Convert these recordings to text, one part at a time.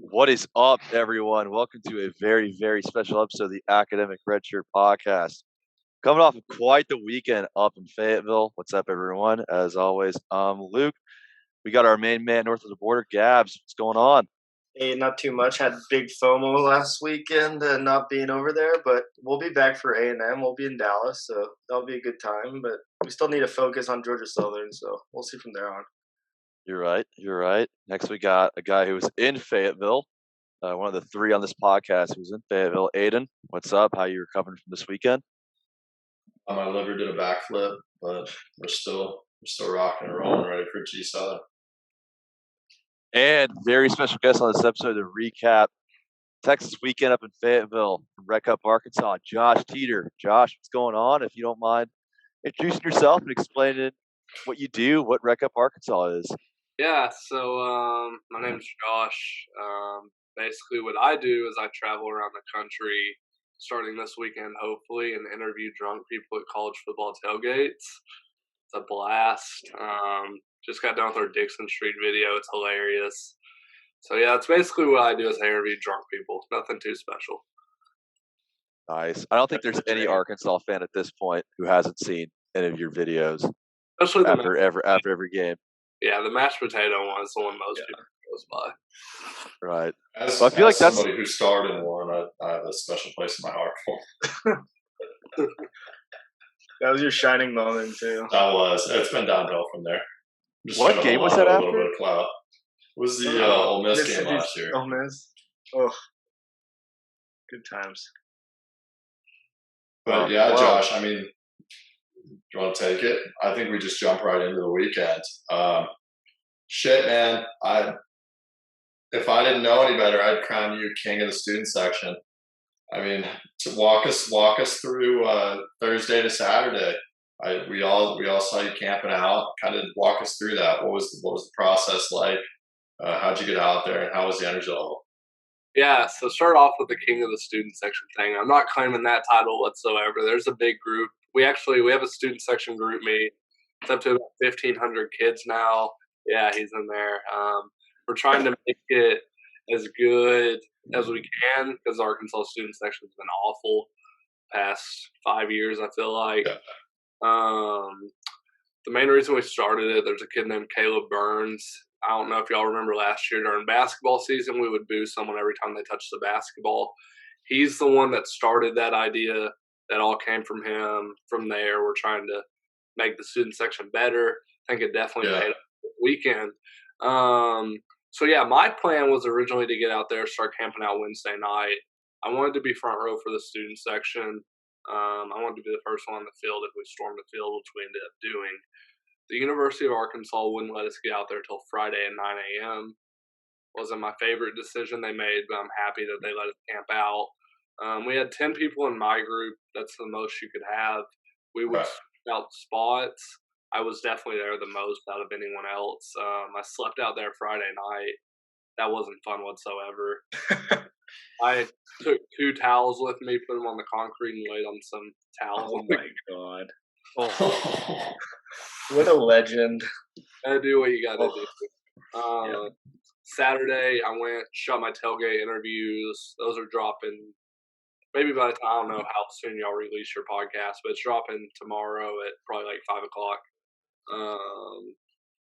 What is up, everyone? Welcome to a very, very special episode of the Academic Redshirt Podcast. Coming off of quite the weekend up in Fayetteville. What's up, everyone? As always, I'm Luke. We got our main man north of the border, Gabs. What's going on? Hey, not too much. Had big FOMO last weekend not being over there, but we'll be back for A&M. We'll be in Dallas, so that'll be a good time. But we still need to focus on Georgia Southern, so we'll see from there on. You're right. You're right. Next, we got a guy who was in Fayetteville. One of the three on this podcast who's in Fayetteville. Aiden, what's up? How you recovering from this weekend? My liver did a backflip, but we're still rocking and rolling, ready for G Southern. And very special guest on this episode to recap Texas weekend up in Fayetteville, Rec Up, Arkansas. Josh Teeter. Josh, what's going on? If you don't mind introducing yourself and explaining what you do, what Rec Up Arkansas is. Yeah, so my name's Josh. Basically, what I do is I travel around the country starting this weekend, hopefully, and interview drunk people at college football tailgates. It's a blast. Just got done with our Dixon Street video. It's hilarious. So, yeah, that's basically what I do is I interview drunk people. Nothing too special. Nice. I don't think there's any Arkansas fan at this point who hasn't seen any of your videos Especially after every game. Yeah, the mashed potato one is the one most people goes by. Right. As, well, I feel like that's somebody who starred in one, I have a special place in my heart for. That was your shining moment, too. That was. It's been downhill from there. What game was that after? A little bit of clout. It was the Ole Miss game last year. Ole Miss. Oh, good times. But yeah, Josh, I mean, do you want to take it? I think we just jump right into the weekend. Shit, man. If I didn't know any better, I'd crown you king of the student section. I mean, to walk us through Thursday to Saturday. We all saw you camping out. Kind of walk us through that. What was the process like? How'd you get out there, and how was the energy level? Yeah, so start off with the king of the student section thing. I'm not claiming that title whatsoever. There's a big group. We have a student section group meet. It's up to about 1,500 kids now. Yeah, he's in there. We're trying to make it as good as we can because Arkansas student section's been awful past 5 years, I feel like. The main reason we started it, there's a kid named Caleb Burns. I don't know if y'all remember last year during basketball season, we would boo someone every time they touched the basketball. He's the one that started that idea. That all came from him. From there, we're trying to make the student section better. I think it definitely made up the weekend. So, yeah, my plan was originally to get out there, start camping out Wednesday night. I wanted to be front row for the student section. I wanted to be the first one on the field if we stormed the field, which we ended up doing. The University of Arkansas wouldn't let us get out there till Friday at 9 a.m. Wasn't my favorite decision they made, but I'm happy that they let us camp out. We had 10 people in my group. That's the most you could have. We would out spots. I was definitely there the most out of anyone else. I slept out there Friday night. That wasn't fun whatsoever. I took 2 towels with me, put them on the concrete, and laid on some towels. Oh, my God. Oh. What a legend. Gotta do what you gotta do. Saturday, I went, shot my tailgate interviews. Those are dropping maybe by the time, I don't know how soon y'all release your podcast, but it's dropping tomorrow at probably like 5 o'clock.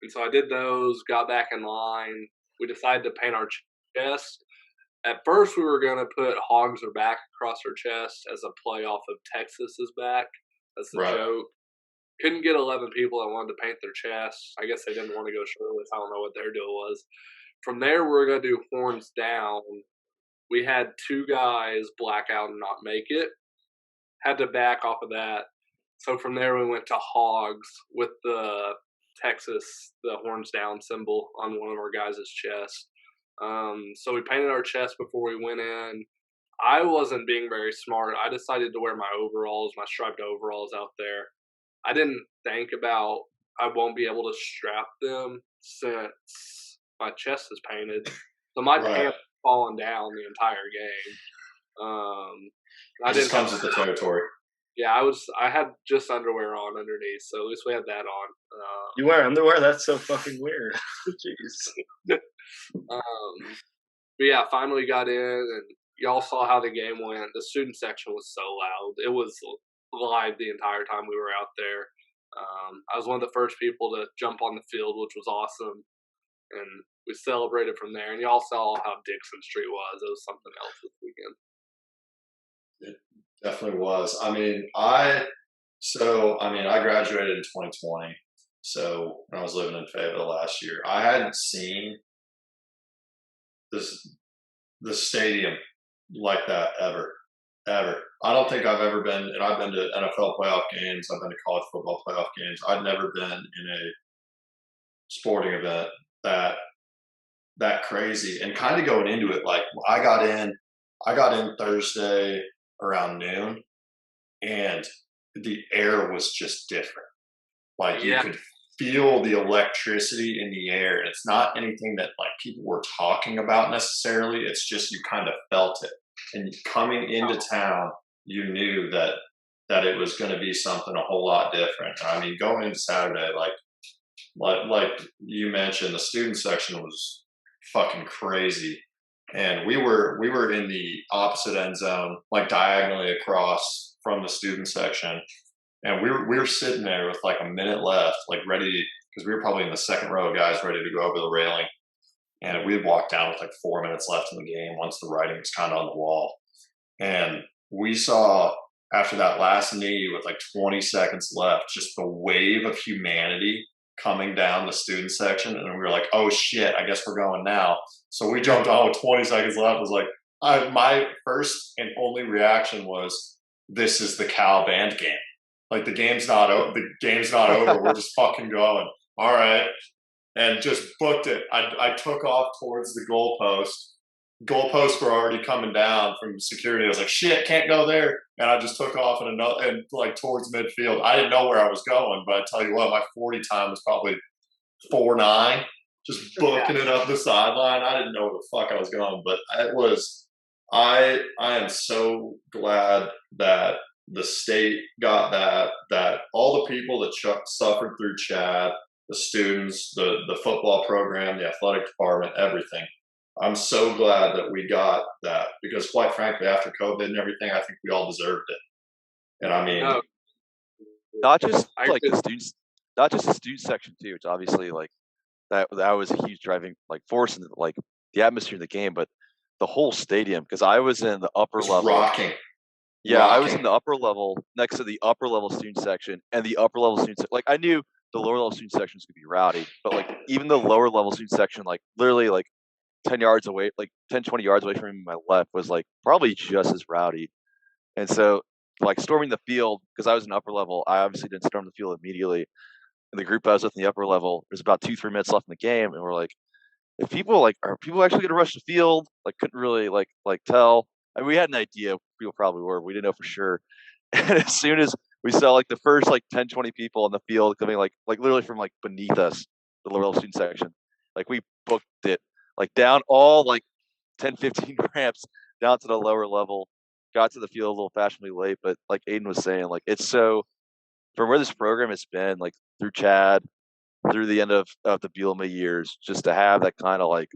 And so I did those, got back in line. We decided to paint our chest. At first, we were going to put Hogs Are Back across our chest as a play off of Texas is Back. That's the joke. Couldn't get 11 people that wanted to paint their chest. I guess they didn't want to go shirtless. I don't know what their deal was. From there, we were going to do Horns Down. We had 2 guys black out and not make it. Had to back off of that. So from there, we went to Hogs with the Horns Down symbol on one of our guys' chest. So we painted our chest before we went in. I wasn't being very smart. I decided to wear my overalls, my striped overalls out there. I didn't think about I won't be able to strap them since my chest is painted. So my pants falling down the entire game. It just comes with the territory. Yeah, I had just underwear on underneath, so at least we had that on. You wear underwear? That's so fucking weird. Jeez. But yeah, finally got in, and y'all saw how the game went. The student section was so loud. It was live the entire time we were out there. I was one of the first people to jump on the field, which was awesome. And we celebrated from there. And y'all saw how Dixon Street was. It was something else this weekend. It definitely was. I graduated in 2020. So when I was living in Fayetteville last year, I hadn't seen the stadium like that ever. I don't think I've ever been, and I've been to NFL playoff games, I've been to college football playoff games. I've never been in a sporting event that crazy. And kind of going into it, like I got in Thursday around noon, and the air was just different. Like you could feel the electricity in the air. It's not anything that like people were talking about necessarily. It's just you kind of felt it. And coming into town, you knew that it was going to be something a whole lot different. I mean, going into Saturday, like you mentioned, the student section was fucking crazy. And we were in the opposite end zone, like diagonally across from the student section. And we were sitting there with like a minute left, like ready, because we were probably in the second row of guys ready to go over the railing. And we had walked down with like 4 minutes left in the game once the writing was kind of on the wall. And we saw, after that last knee with like 20 seconds left, just the wave of humanity coming down the student section. And we were like, oh shit, I guess we're going now. So we jumped on with 20 seconds left. It was like, my first and only reaction was, this is the Cal band game. Like the game's not over. We're just fucking going. All right. And just booked it. I took off towards the goalpost. Goalposts were already coming down from security. I was like, shit, can't go there. And I just took off and like towards midfield. I didn't know where I was going, but I tell you what, my 40 time was probably 4.9. Just booking it up the sideline. I didn't know where the fuck I was going, but it was. I am so glad that the state got that all the people that suffered through Chad, the students, the football program, the athletic department, everything. I'm so glad that we got that, because quite frankly, after COVID and everything, I think we all deserved it. And I mean, not just like the students, not just the student section too, which obviously like that was a huge driving like force in like the atmosphere of the game, but the whole stadium, because I was in the upper level. Rocking. Yeah, I was in the upper level, next to the upper level student section, and the upper level student like I knew the lower level student sections could be rowdy, but like even the lower level student section, like literally like 10 yards away, like 10, 20 yards away from me, my left was like probably just as rowdy. And so like storming the field, because I was in upper level, I obviously didn't storm the field immediately. And the group I was with in the upper level, there's about 2-3 minutes left in the game, and we're like, if people like, are people actually going to rush the field? Like, couldn't really like tell. I mean, we had an idea people probably were, but we didn't know for sure. And as soon as we saw like the first like 10, 20 people on the field coming like literally from like beneath us, the lower level student section, like we booked it like down all like 10, 15 ramps down to the lower level, got to the field a little fashionably late. But like Aiden was saying, like it's so, from where this program has been, like through Chad, through the end of the Bielema years, just to have that kind of like,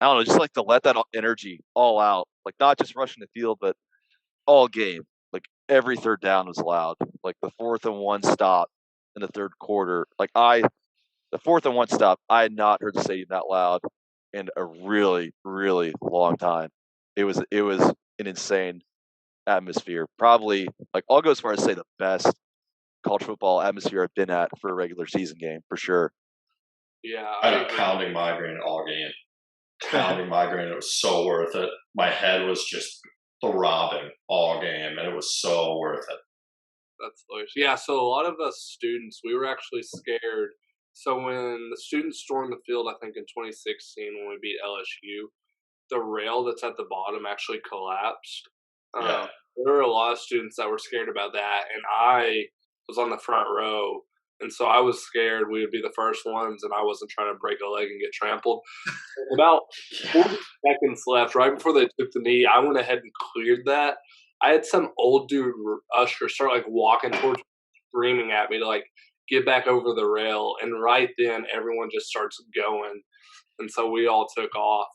I don't know, just like to let that energy all out, like not just rushing the field, but all game. Like every third down was loud. Like the 4th and 1 stop in the third quarter. Like the 4th and 1 stop, I had not heard the stadium that loud in a really, really long time. It was an insane atmosphere. Probably like I'll go as far as say the best college football atmosphere I've been at for a regular season game for sure. Yeah, I had a pounding migraine all game. Pounding migraine. It was so worth it. My head was just throbbing all game, and it was so worth it. That's hilarious. Yeah, so a lot of us students, we were actually scared. So when the students stormed the field, I think in 2016 when we beat LSU, the rail that's at the bottom actually collapsed. Yeah. There were a lot of students that were scared about that, and I was on the front row, and so I was scared we would be the first ones, and I wasn't trying to break a leg and get trampled. About 40 seconds left, right before they took the knee, I went ahead and cleared that. I had some old dude usher start like walking towards me, screaming at me to like get back over the rail, and right then everyone just starts going, and so we all took off.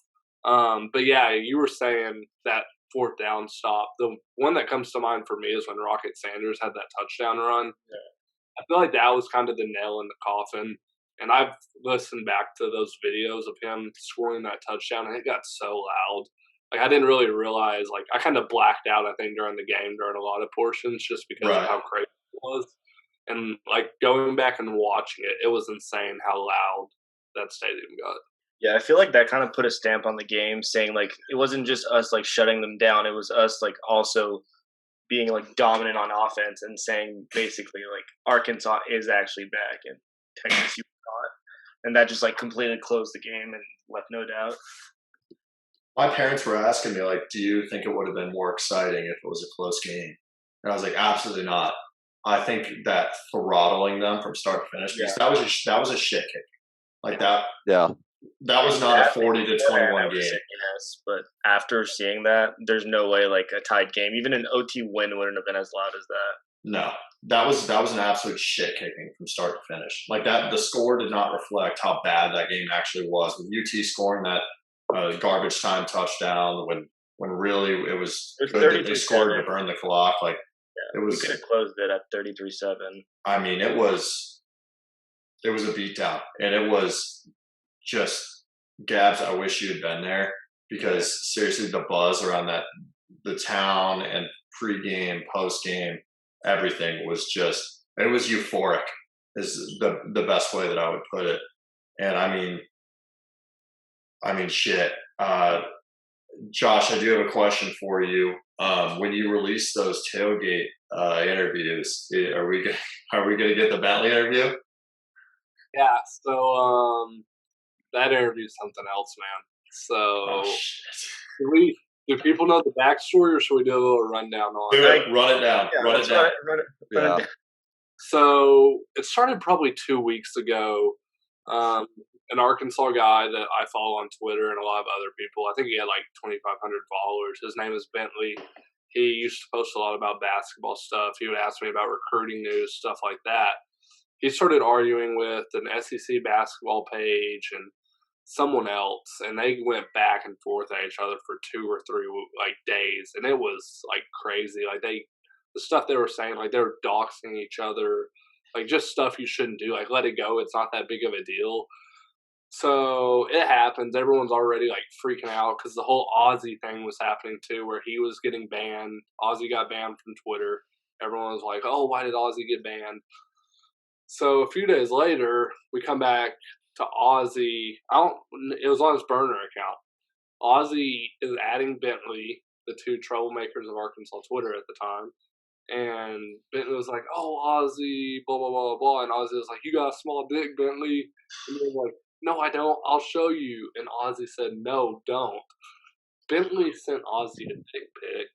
But yeah, you were saying that fourth down stop. The one that comes to mind for me is when Rocket Sanders had that touchdown run. Yeah. I feel like that was kind of the nail in the coffin. And I've listened back to those videos of him scoring that touchdown, and it got so loud. Like, I didn't really realize, like, I kind of blacked out, I think, during the game, during a lot of portions, just because of how crazy it was. And, like, going back and watching it, it was insane how loud that stadium got. Yeah, I feel like that kind of put a stamp on the game, saying, like, it wasn't just us, like, shutting them down. It was us, like, also being, like, dominant on offense and saying, basically, like, Arkansas is actually back and Texas, you not. And that just, like, completely closed the game and left no doubt. My parents were asking me, like, do you think it would have been more exciting if it was a close game? And I was like, absolutely not. I think that throttling them from start to finish, because that was a shit kick. Like that. Yeah. That was not a 40 to 21 game. Yes, but after seeing that, there's no way like a tied game, even an OT win wouldn't have been as loud as that. No, that was an absolute shit kicking from start to finish. Like that, the score did not reflect how bad that game actually was. With UT scoring that garbage time touchdown, when really it was good that they scored to burn the clock. Like it was. We could have closed it at 33-7. I mean, it was a beatdown, and it was just Gabs. I wish you had been there, because seriously, the buzz around the town and pregame, postgame, everything was just, it was euphoric, is the best way that I would put it. And I mean, shit. Josh, I do have a question for you. When you release those tailgate interviews, are we going to get the Bentley interview? Yeah. So that interview is something else, man. So do people know the backstory, or should we do a little rundown on it? Run it down. Yeah, run it down. Run it down. So it started probably 2 weeks ago. An Arkansas guy that I follow on Twitter and a lot of other people, I think he had like 2,500 followers. His name is Bentley. He used to post a lot about basketball stuff. He would ask me about recruiting news, stuff like that. He started arguing with an SEC basketball page and someone else, and they went back and forth at each other for 2 or 3 like days, and it was like crazy. Like the stuff they were saying, like they were doxing each other, like just stuff you shouldn't do. Like let it go. It's not that big of a deal. So it happens. Everyone's already like freaking out because the whole Ozzy thing was happening too, where he was getting banned. Ozzy got banned from Twitter. Everyone was like, "Oh, why did Ozzy get banned?" So a few days later, we come back to Ozzy. It was on his burner account. Ozzy is adding Bentley, the two troublemakers of Arkansas Twitter at the time. And Bentley was like, "Oh, Ozzy, blah, blah, blah, blah." And Ozzy was like, "You got a small dick, Bentley." And they were like, "No, I don't. I'll show you." And Ozzy said, "No, don't." Bentley sent Ozzy a dick pic.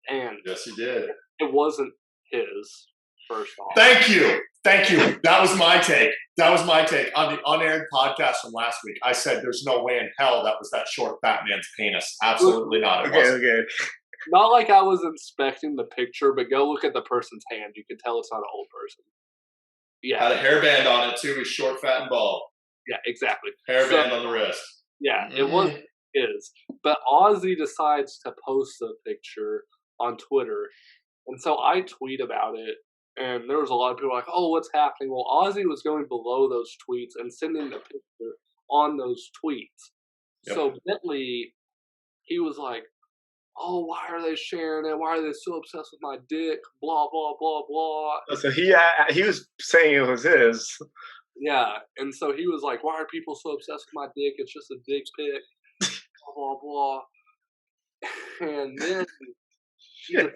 And yes, he did. It wasn't his, first off. Thank you. That was my take. On the unaired podcast from last week. I said there's no way in hell that was that short fat man's penis. Absolutely not. Okay. Not like I was inspecting the picture, but go look at the person's hand. You can tell it's not an old person. Yeah. Had a hairband on it too. He's short, fat, and bald. Yeah, exactly. Hairband on the wrist. Yeah, it was his. But Ozzy decides to post a picture on Twitter. And so I tweet about it. And there was a lot of people like, "Oh, what's happening?" Well, Ozzy was going below those tweets and sending the picture on those tweets. Yep. So Bentley, he was like, "Oh, why are they sharing it? Why are they so obsessed with my dick? Blah, blah, blah, blah." So he was saying it was his. Yeah, and so he was like, "Why are people so obsessed with my dick? It's just a dick pic." Blah, blah, blah. And then he was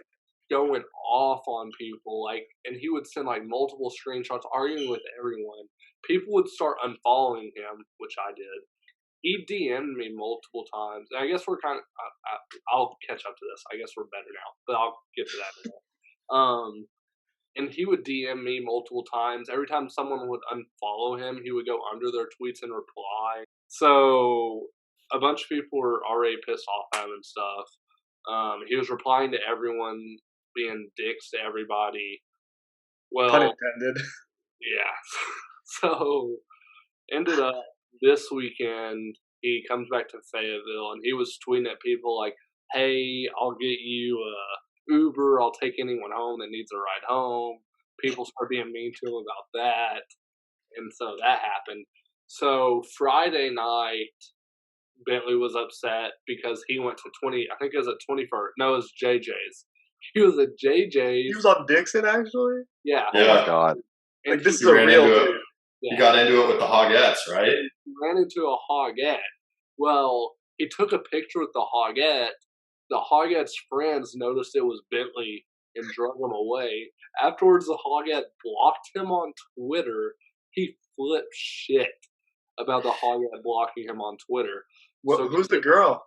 going off on people, like, and he would send like multiple screenshots arguing with everyone. People would start unfollowing him, which I did. He DM'd me multiple times. And I guess we're kind of, I'll catch up to this. I guess we're better now, but I'll get to that in a minute. And he would DM me multiple times. Every time someone would unfollow him, he would go under their tweets and reply. So a bunch of people were already pissed off at him and stuff. He was replying to everyone, being dicks to everybody. Well, pun intended. Yeah. So ended up this weekend, he comes back to Fayetteville, and he was tweeting at people like, "Hey, I'll get you a Uber. I'll take anyone home that needs a ride home." People start being mean to him about that, and so that happened. So Friday night, Bentley was upset because he went to 20. I think it was at 21st. No, it was JJ's. He was at JJ's. He was on Dixon, actually? Yeah. Oh my God. Like, this is He a ran real into dude. it. Yeah. He got into it with the Hogettes, right? He ran into a Hoggette. Well, he took a picture with the Hoggette. The Hoggette's friends noticed it was Bentley and drug him away. Afterwards, the Hoggette blocked him on Twitter. He flipped shit about the Hoggette blocking him on Twitter. So Who's the girl?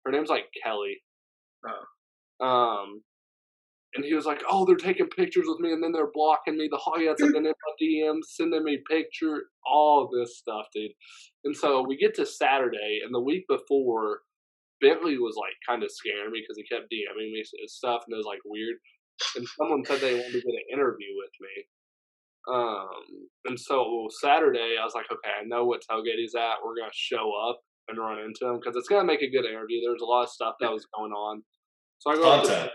her name's like Kelly. Oh. And he was like, "Oh, they're taking pictures with me, and then they're blocking me. The Hoggets have been in my DMs, sending me picture, all this stuff, dude." And so we get to Saturday, and the week before, Bentley was like kind of scaring me because he kept DMing me stuff, and it was like weird. And someone said they wanted to get an interview with me. And so Saturday, I was like, okay, I know what tailgate he's at. We're gonna show up and run into him because it's gonna make a good interview. There's a lot of stuff that was going on. So I go up to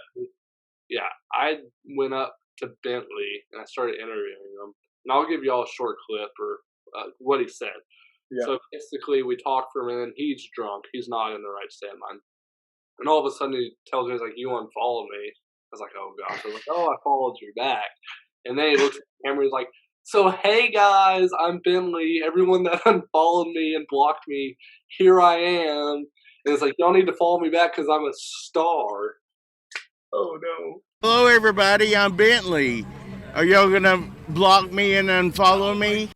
I went up to Bentley and I started interviewing him. And I'll give you all a short clip or what he said. Yeah. So basically, we talked for a minute. He's drunk. He's not in the right state of mind. And all of a sudden, he tells me, he's like, "You unfollowed me." I was like, "Oh, gosh." I was like, "Oh, I followed you back." And then he looks at the camera. He's like, "So, hey, guys, I'm Bentley. Everyone that unfollowed me and blocked me, here I am." And it's like, "Y'all need to follow me back because I'm a star." Oh, no. Hello, everybody. I'm Bentley. Are y'all going to block me and unfollow me?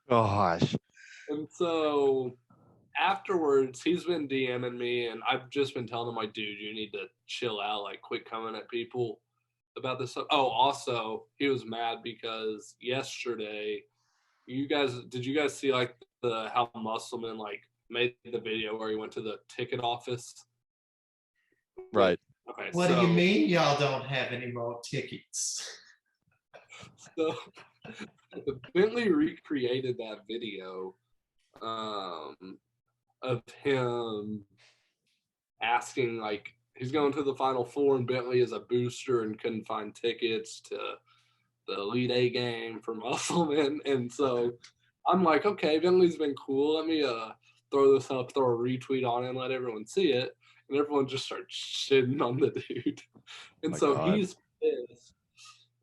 Gosh. And so afterwards, he's been DMing me, and I've just been telling him, like, "Dude, you need to chill out, like, quit coming at people about this stuff." Oh, also, he was mad because yesterday, did you guys see, like, how Musselman, like, made the video where he went to the ticket office? Right. Okay, What do you mean y'all don't have any more tickets? So Bentley recreated that video of him asking, like, he's going to the Final Four and Bentley is a booster and couldn't find tickets to the Elite Eight game for Musselman. And so I'm like, okay, Bentley's been cool. Let me throw this up, throw a retweet on it, and let everyone see it. And everyone just starts shitting on the dude. And so God. he's pissed.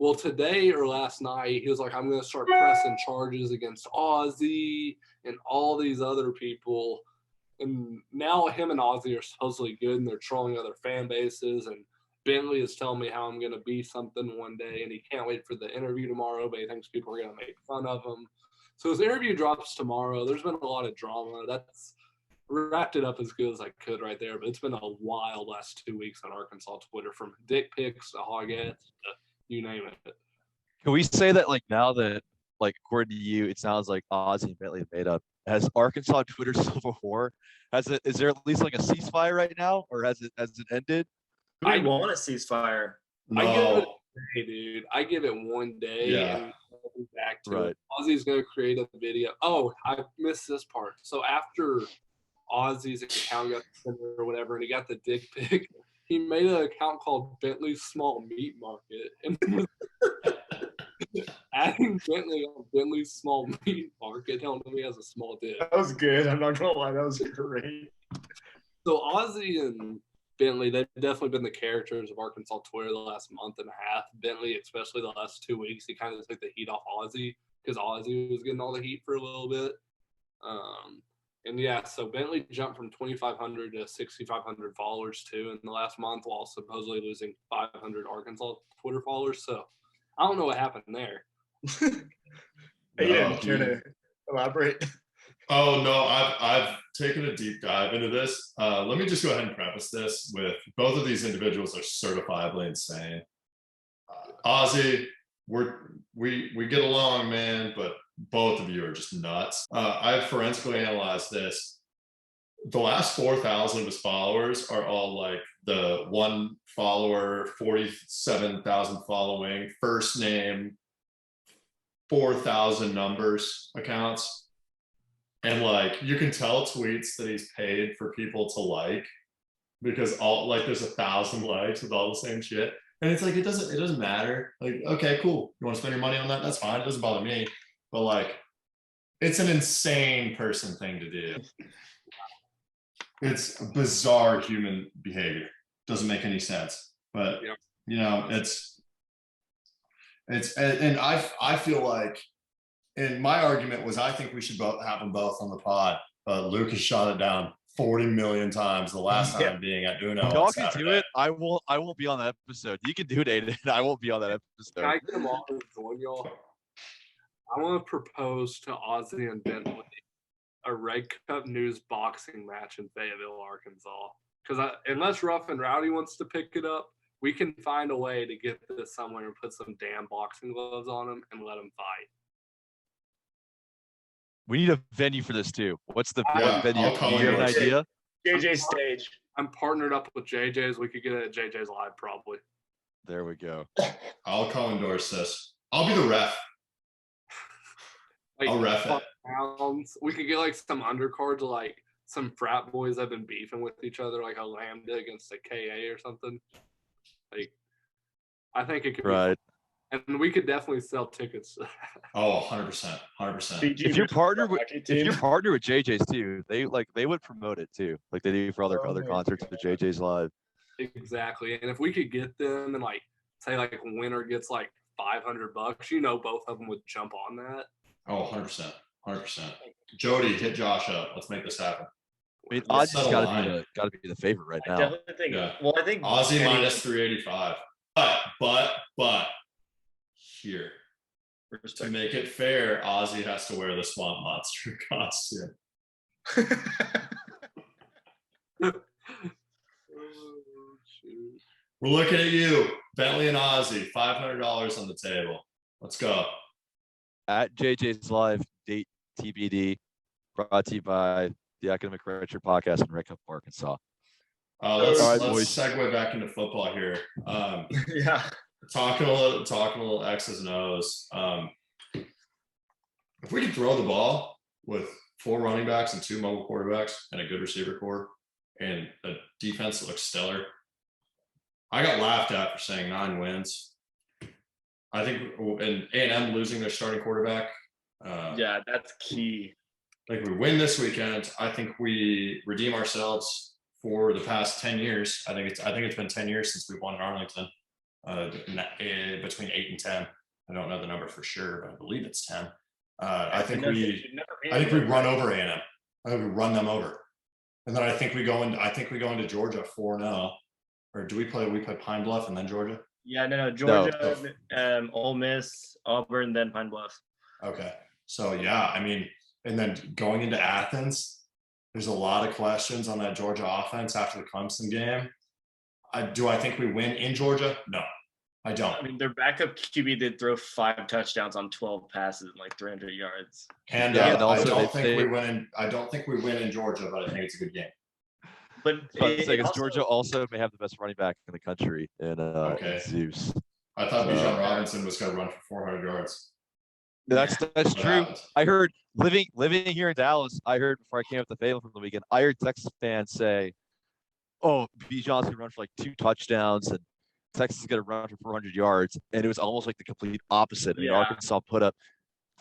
Well, today or last night, he was like, "I'm going to start pressing charges against Ozzy and all these other people." And now him and Ozzy are supposedly good, and they're trolling other fan bases. And Bentley is telling me how I'm going to be something one day, and he can't wait for the interview tomorrow, but he thinks people are going to make fun of him. So his interview drops tomorrow. There's been a lot of drama. That's wrapped it up as good as I could right there, but it's been a wild last 2 weeks on Arkansas Twitter, from dick pics to Hoggets to you name it. Can we say that, like, now that, like, according to you, it sounds like Ozzy and Bentley made up? Has Arkansas Twitter Civil War? Is there at least like a ceasefire right now, or has it ended? I want a ceasefire. I give it No. a day, dude. I give it one day Yeah. and we'll be back to Right. it. Ozzy's gonna create a video. Oh, I missed this part. So after Ozzy's account got suspended or whatever, and he got the dick pic, he made an account called Bentley's Small Meat Market, and adding Bentley on Bentley's Small Meat Market, telling him he has a small dick. That was good. I'm not going to lie. That was great. So Ozzy and Bentley, they've definitely been the characters of Arkansas Twitter the last month and a half. Bentley, especially the last 2 weeks, he kind of took the heat off Ozzy because Ozzy was getting all the heat for a little bit. And yeah, so Bentley jumped from 2,500 to 6,500 followers too in the last month, while supposedly losing 500 Arkansas Twitter followers. So I don't know what happened there. Aiden, care to elaborate? Oh no, I've taken a deep dive into this. Let me just go ahead and preface this with both of these individuals are certifiably insane. Ozzy, we get along, man, but both of you are just nuts. I've forensically analyzed this. The last 4,000 of his followers are all like the one follower, 47,000 following, first name, 4,000 numbers accounts. And like you can tell tweets that he's paid for people to like, because all like there's 1,000 likes with all the same shit. And it's like it doesn't matter. Like, okay, cool. You want to spend your money on that? That's fine. It doesn't bother me. But like it's an insane person thing to do. It's bizarre human behavior. Doesn't make any sense. But you know, it's and I feel like, and my argument was I think we should both have them both on the pod. Lucas shot it down 40 million times, the last time being at Uno. Y'all can do it. I won't be on that episode. You can do it, Aiden. I won't be on that episode. Can I get them all to join y'all? I want to propose to Ozzy and Bentley a Red Cup News boxing match in Fayetteville, Arkansas. Because unless Rough and Rowdy wants to pick it up, we can find a way to get this somewhere and put some damn boxing gloves on them and let them fight. We need a venue for this too. What's the venue? I'll call Do you have an idea? JJ's stage. I'm partnered up with JJ's. We could get it at JJ's Live probably. There we go. I'll co-endorse this. I'll be the ref. Like, I'll ref it. Pounds. We could get like some undercards, like some frat boys that have been beefing with each other, like a Lambda against a KA or something. Like, I think it could be fun. And we could definitely sell tickets. Oh, 100%. 100%. If you're partnered with JJ's too, they would promote it too, like they do for other concerts with JJ's Live. Exactly. And if we could get them and like say like winner gets like $500, you know, both of them would jump on that. Oh, 100%. 100%. Jody, hit Josh up. Let's make this happen. I mean, Ozzy's got to be the favorite right now. I definitely think. Yeah. Well, I think Ozzy minus 385. But here, to make it fair, Ozzy has to wear the Swamp Monster costume. We're looking at you, Bentley and Ozzy. $500 on the table. Let's go. At JJ's Live, date TBD, brought to you by the Academic Redshirt Podcast in Red Cup, Arkansas. Let's segue back into football here. Talking a little X's and O's. If we could throw the ball with 4 running backs and 2 mobile quarterbacks and a good receiver core and a defense that looks stellar, I got laughed at for saying 9 wins. I think, and A&M losing their starting quarterback. that's key. Like we win this weekend, I think we redeem ourselves for the past 10 years. I think it's been 10 years since we won in Arlington. Between 8 and 10. I don't know the number for sure, but I believe it's 10. I think we run over A&M. I think we run them over, and then I think we go into Georgia 4-0. Or do we play Pine Bluff and then Georgia? Yeah, no, Georgia, Ole Miss, Auburn, then Pine Bluff. Okay, so yeah, I mean, and then going into Athens, there's a lot of questions on that Georgia offense after the Clemson game. Do I think we win in Georgia? No, I don't. I mean, their backup QB did throw 5 touchdowns on 12 passes and like 300 yards. And I don't think we win in Georgia, but I think it's a good game. But Georgia also may have the best running back in the country in Zeus. I thought Bijan Robinson was going to run for 400 yards. That's true. I heard living here in Dallas. I heard before I came up to Fayetteville from the weekend. I heard Texas fans say, "Oh, Bijan's going to run for like 2 touchdowns, and Texas is going to run for 400 yards." And it was almost like the complete opposite. I mean, Arkansas put up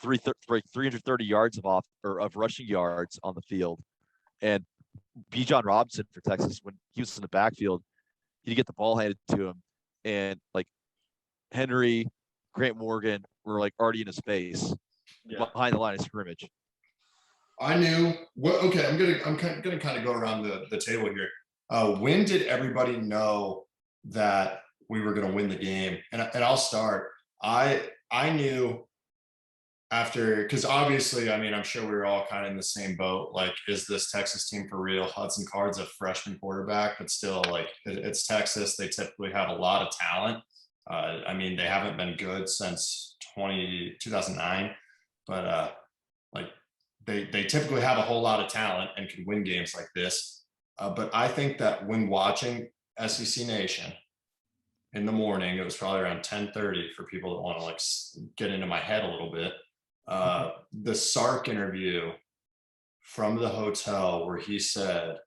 330 yards of rushing yards on the field, and Bijan Robinson for Texas, when he was in the backfield, he'd get the ball handed to him, and like Henry, Grant Morgan were like already in his face behind the line of scrimmage. I knew. Okay, I'm gonna kind of go around the table here. When did everybody know that we were gonna win the game? And I'll start. I knew after, because obviously, I mean, I'm sure we were all kind of in the same boat. Like, is this Texas team for real? Hudson Card's a freshman quarterback, but still, like, it's Texas. They typically have a lot of talent. I mean, they haven't been good since 2009, but like they typically have a whole lot of talent and can win games like this. But I think that when watching SEC Nation in the morning, it was probably around 10:30 for people that want to like get into my head a little bit. The Sark interview from the hotel where he said,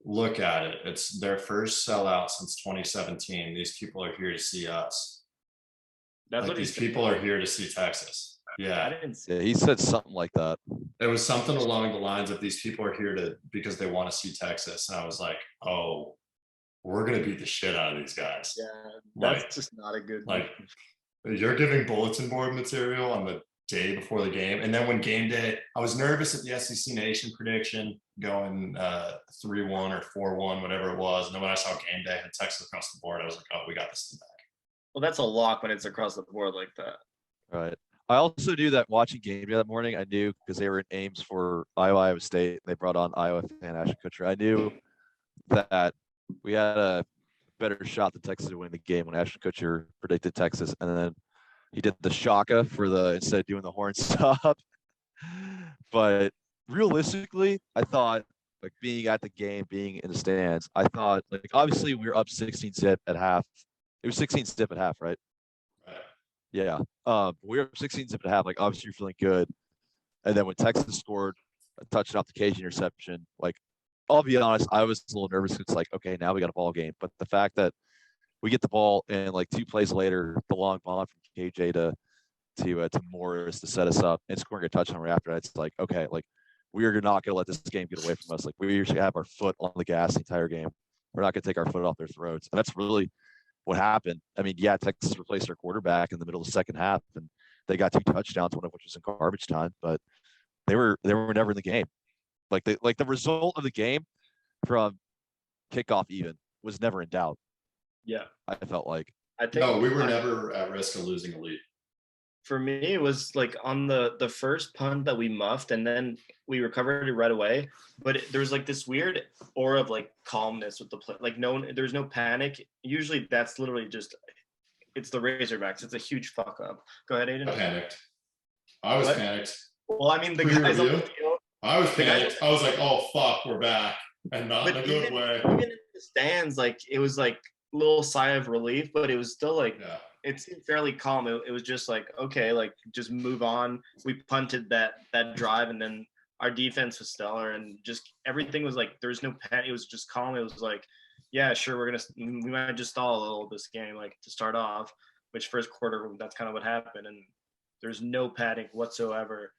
look at it. It's their first sellout since 2017. These people are here to see us. That's like what he these said. people are here to see Texas. I Yeah. didn't see. Yeah, he said something like that. It was something along the lines of these people are here because they want to see Texas. And I was like, oh, we're going to beat the shit out of these guys. Yeah, that's Like- just not a good. Like, you're giving bulletin board material on the day before the game. And then when game day, I was nervous at the SEC Nation prediction going 3-1 or 4-1, whatever it was. And then when I saw game day, I had Texas across the board. I was like, oh, we got this in the bag. Well, that's a lock when it's across the board like that. Right. I also knew that watching game day that morning, I knew because they were in Ames for Iowa State. They brought on Iowa fan Ashton Kutcher. I knew that we had a better shot than Texas to win the game when Ashton Kutcher predicted Texas, and then he did the shaka for the instead of doing the horn stop. But realistically, I thought like being at the game, being in the stands, I thought like obviously we were up 16 zip at half. It was 16 zip at half, right? Right. Yeah. We were up 16 zip at half. Like obviously you're feeling good. And then when Texas scored a touchdown off the cage interception, like I'll be honest, I was a little nervous. It's like, okay, now we got a ball game. But the fact that we get the ball and like 2 plays later, the long bomb from KJ to Morris to set us up and scoring a touchdown right after that, it's like, okay, like we are not going to let this game get away from us. Like we should have our foot on the gas the entire game. We're not going to take our foot off their throats. And that's really what happened. I mean, yeah, Texas replaced their quarterback in the middle of the second half, and they got 2 touchdowns, one of which was in garbage time, but they were never in the game. Like the result of the game from kickoff even was never in doubt. Yeah, I felt like. I think No, we were never at risk of losing a lead. for me it was like on the first punt that we muffed and then we recovered it right away, but there was like this weird aura of like calmness with the play. Like there's no panic. Usually that's literally just it's the Razorbacks. It's a huge fuck up. Go ahead, Aiden. I panicked. I was What? panicked. Well, I mean the Who guys on you? the field. I was The guy- panicked. I was like, oh, fuck, we're back. And not in But a good even way. in the stands, like it was like a little sigh of relief, but it was still like Yeah. it seemed fairly calm. It was just like, okay, like just move on. We punted that drive, and then our defense was stellar, and just everything was like there was no panic. It was just calm. It was like, yeah, sure, we might just stall a little this game, like to start off. Which first quarter, that's kind of what happened, and there's no panic whatsoever.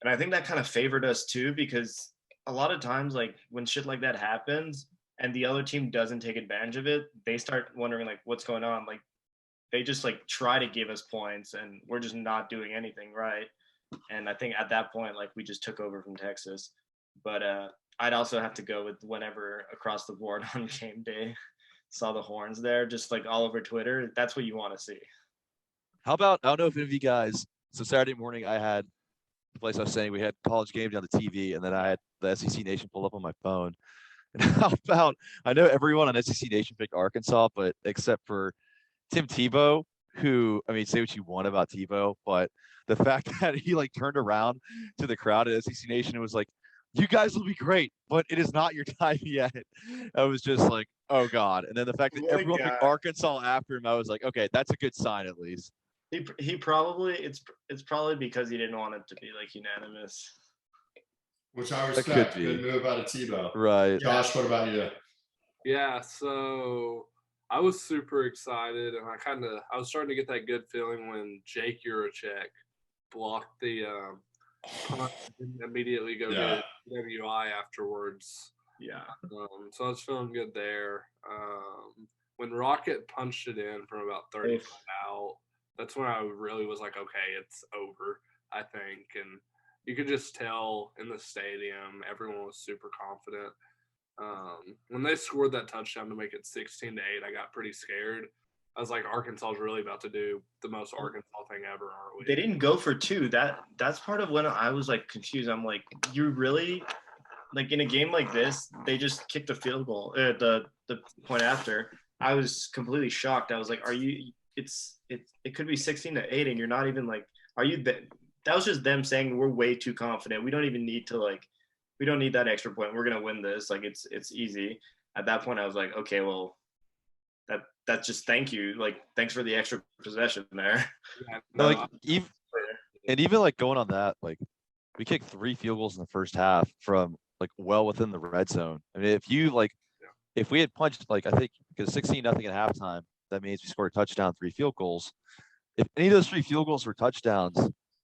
And I think that kind of favored us too, because a lot of times, like when shit like that happens and the other team doesn't take advantage of it, they start wondering like what's going on. Like they just like try to give us points and we're just not doing anything right. And I think at that point, like we just took over from Texas. But I'd also have to go with whenever across the board on game day saw the horns there, just like all over Twitter. That's what you want to see. How about, I don't know if any of you guys, so Saturday morning I had the place I was saying we had college games on the TV, and then I had the SEC Nation pulled up on my phone. And how about, I know everyone on SEC Nation picked Arkansas, but except for Tim Tebow, who, I mean, say what you want about Tebow, but the fact that he like turned around to the crowd at SEC Nation and was like, you guys will be great, but it is not your time yet. I was just like, oh God. And then the fact that What a everyone picked guy. Arkansas after him, I was like, okay, that's a good sign at least. He probably it's probably because he didn't want it to be like unanimous. Which I could respect. be. Good move out of Tebow. Right. Josh, what about you? Yeah, so I was super excited, and I was starting to get that good feeling when Jake Urachek blocked the punt and immediately go Yeah. get WI afterwards. Yeah. So I was feeling good there. When Rocket punched it in from about 30 feet out, that's when I really was like, okay, it's over, I think. And you could just tell in the stadium, everyone was super confident. When they scored that touchdown to make it 16-8, I got pretty scared. I was like, Arkansas is really about to do the most Arkansas thing ever, aren't we? They didn't go for two. That's part of when I was like confused. I'm like, you really like in a game like this, they just kicked a field goal. The point after, I was completely shocked. I was like, are you? It could be 16-8, and you're not even like, are you? That was just them saying we're way too confident. We don't even need to like, we don't need that extra point. We're gonna win this. Like it's easy. At that point, I was like, okay, well, that's just thank you. Like thanks for the extra possession there. Yeah, Like even like going on that, like we kicked 3 field goals in the first half from like well within the red zone. I mean, if we had punched like I think because 16-0 at halftime, that means we scored a touchdown, 3 field goals. If any of those 3 field goals were touchdowns,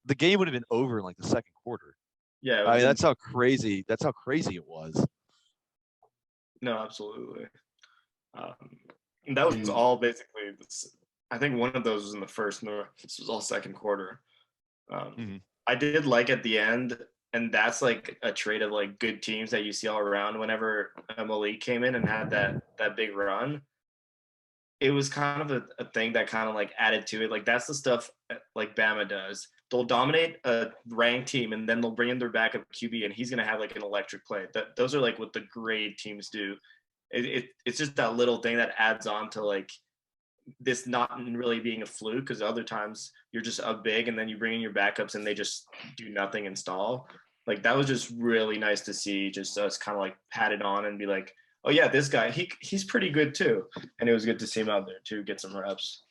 the game would have been over in like the second quarter. Yeah, I mean, that's how crazy it was. No, absolutely. And that was all basically. I think one of those was in the first. No, this was all second quarter. I did like at the end, and that's like a trait of like good teams that you see all around. Whenever Malik came in and had that big run, it was kind of a thing that kind of like added to it. Like that's the stuff like Bama does. They'll dominate a ranked team, and then they'll bring in their backup QB, and he's gonna have like an electric play. Those are like what the great teams do. It's just that little thing that adds on to like this not really being a fluke, because other times you're just up big and then you bring in your backups and they just do nothing and stall. Like that was just really nice to see, just us kind of like pat it on and be like, oh yeah, this guy, he's pretty good too. And it was good to see him out there too, get some reps.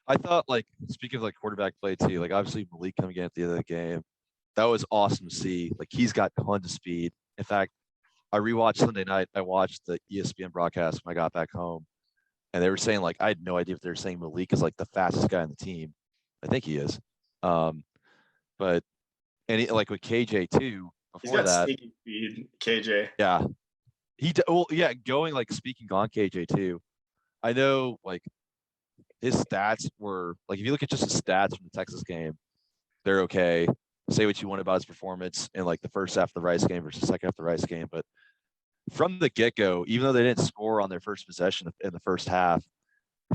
I thought, like, speaking of like quarterback play too, like obviously Malik coming in at the end of the game, that was awesome to see. Like he's got tons of speed. In fact, I rewatched Sunday night. I watched the ESPN broadcast when I got back home, and they were saying like I had no idea if they were saying Malik is like the fastest guy on the team. I think he is. But like with KJ too. Before that, sneaky speed, KJ. Yeah, going like speaking on KJ too. I know like his stats were like if you look at just the stats from the Texas game, they're okay. Say what you want about his performance in like the first half of the Rice game versus the second half of the Rice game, but from the get-go, even though they didn't score on their first possession in the first half,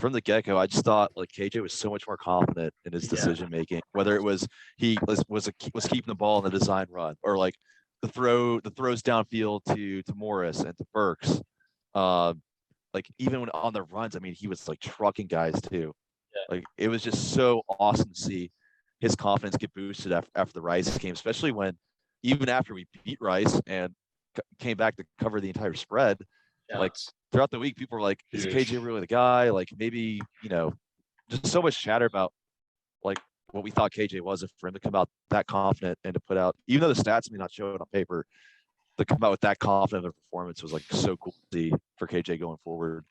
from the get-go, I just thought like KJ was so much more confident in his decision making. Whether it was he was keeping the ball in the design run, or like the throws downfield to Morris and to Burks. Like even when on the runs, I mean, he was like trucking guys too. Yeah. Like it was just so awesome to see his confidence get boosted after the Rice game, especially when even after we beat Rice and came back to cover the entire spread. Yeah. Like throughout the week, people were like, is KJ really the guy? Like maybe, just so much chatter about like what we thought KJ was, for him to come out that confident and to put out, even though the stats may not show it on paper, to come out with that confident of a performance was like so cool to see for KJ going forward.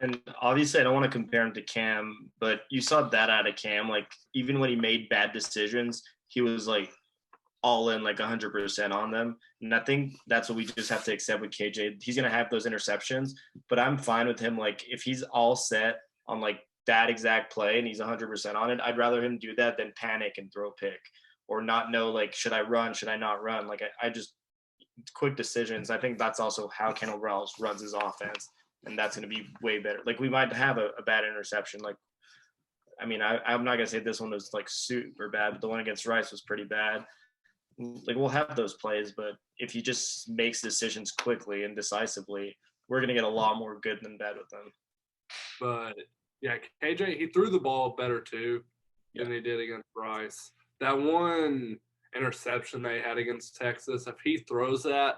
And obviously I don't want to compare him to Cam, but you saw that out of Cam. Like even when he made bad decisions, he was like all in, like 100% on them. And I think that's what we just have to accept with KJ. He's going to have those interceptions, but I'm fine with him. Like if he's all set on like that exact play and he's 100% on it, I'd rather him do that than panic and throw a pick or not know, like, should I run? Should I not run? Like I just quick decisions. I think that's also how Kendall Rawls runs his offense. And that's going to be way better. Like we might have a bad interception. Like, I mean, I'm not going to say this one was like super bad, but the one against Rice was pretty bad. Like we'll have those plays, but if he just makes decisions quickly and decisively, we're going to get a lot more good than bad with him. But yeah, KJ, he threw the ball better too than he did against Rice. That one interception they had against Texas, if he throws that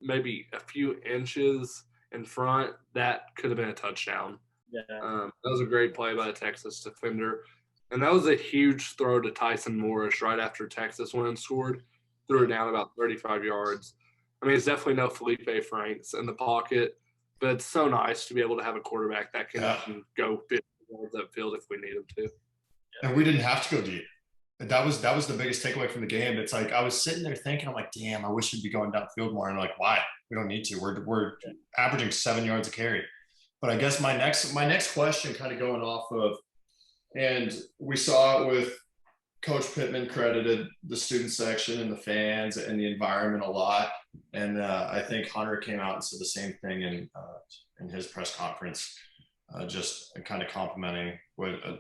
maybe a few inches in front, that could have been a touchdown. Yeah. That was a great play by the Texas defender. And that was a huge throw to Tyson Morris right after Texas went and scored. Threw it down about 35 yards. I mean, it's definitely no Felipe Franks in the pocket, but it's so nice to be able to have a quarterback that can go 50 yards upfield if we need him to. And we didn't have to go deep. That was the biggest takeaway from the game. It's like I was sitting there thinking, I'm like, damn, I wish we'd be going downfield more. And I'm like, why? We don't need to. We're averaging 7 yards a carry. But I guess my next question, kind of going off of, and we saw it with Coach Pittman credited the student section and the fans and the environment a lot. And I think Hunter came out and said the same thing in his press conference, just kind of complimenting with a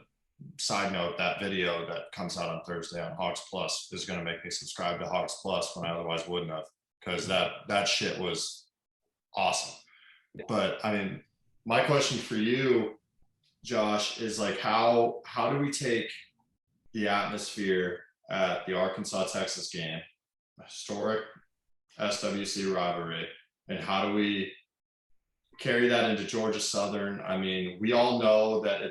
side note, that video that comes out on Thursday on Hogs Plus is going to make me subscribe to Hogs Plus when I otherwise wouldn't have, because that shit was awesome. But I mean, my question for you, Josh, is like how do we take the atmosphere at the Arkansas-Texas game, a historic SWC rivalry, and how do we carry that into Georgia Southern? I mean, we all know that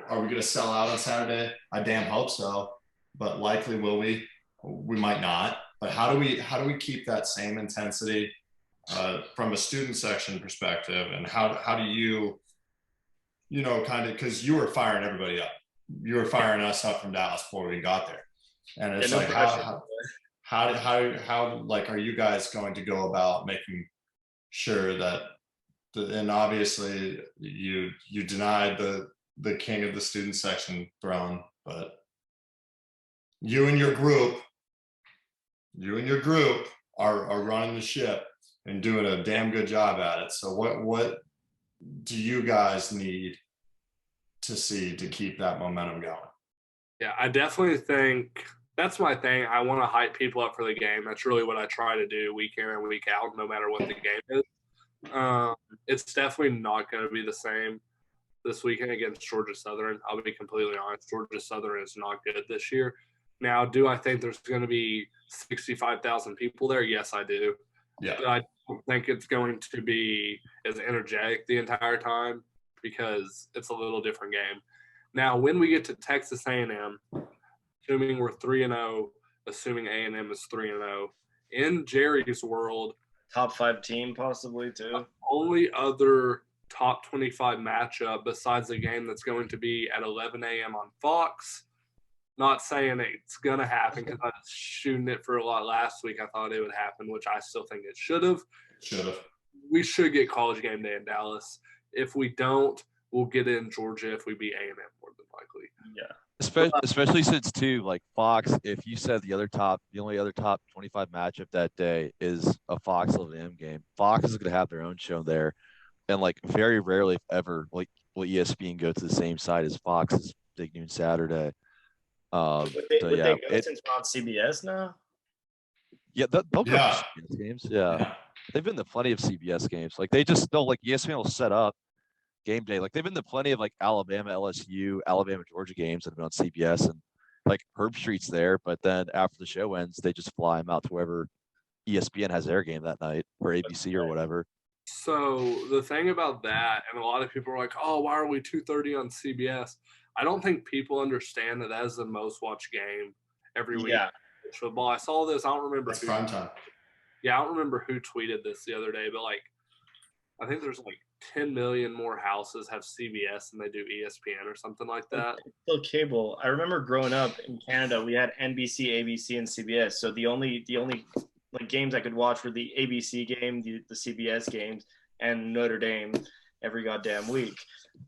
are we going to sell out on Saturday? I damn hope so, but likely will we? we might not. But how do we keep that same intensity from a student section perspective? And how do you kind of, because you were firing everybody up, you were firing us up from Dallas before we got there, and it's no like pressure. how like are you guys going to go about making sure that and obviously you denied the king of the student section throne, but you and your group are running the ship and doing a damn good job at it. So what do you guys need to see to keep that momentum going? Yeah, I definitely think that's my thing. I want to hype people up for the game. That's really what I try to do week in and week out, no matter what the game is. It's definitely not going to be the same this weekend against Georgia Southern. I'll be completely honest. Georgia Southern is not good this year. Now, do I think there's going to be 65,000 people there? Yes, I do. Yeah. But I don't think it's going to be as energetic the entire time because it's a little different game. Now, when we get to Texas A&M, assuming we're 3-0, assuming A&M is 3-0, in Jerry's world, Top 5 team possibly too. the only other top 25 matchup besides the game that's going to be at 11 a.m. on Fox. Not saying it's going to happen because I was shooting it for a lot last week. I thought it would happen, which I still think it should have. We should get College Game Day in Dallas. If we don't, we'll get it in Georgia if we beat A&M more than likely. Yeah. Especially since too, like Fox, if you said the only other top 25 matchup that day is a Fox 11 game, Fox is going to have their own show there, and like very rarely, if ever, like will ESPN go to the same side as Fox's Big Noon Saturday. Would they go since we're on CBS now? Yeah, they'll go for CBS games. Yeah, they've been to plenty of CBS games. Like they'll like ESPN will set up game day. Like they've been to plenty of like Alabama, LSU, Alabama, Georgia games that have been on CBS, and like Herb Street's there. But then after the show ends, they just fly them out to wherever ESPN has their game that night, or ABC or whatever. So the thing about that, and a lot of people are like, "Oh, why are we 2:30 on CBS?" I don't think people understand that is the most watched game every week. Yeah. Football. I saw this. I don't remember. That's prime time. Yeah, I don't remember who tweeted this the other day, but like, I think there's like 10 million more houses have CBS than they do ESPN or something like that. It's still cable. I remember growing up in Canada, we had NBC, ABC, and CBS. So the only like games I could watch were the ABC game, the CBS games, and Notre Dame every goddamn week.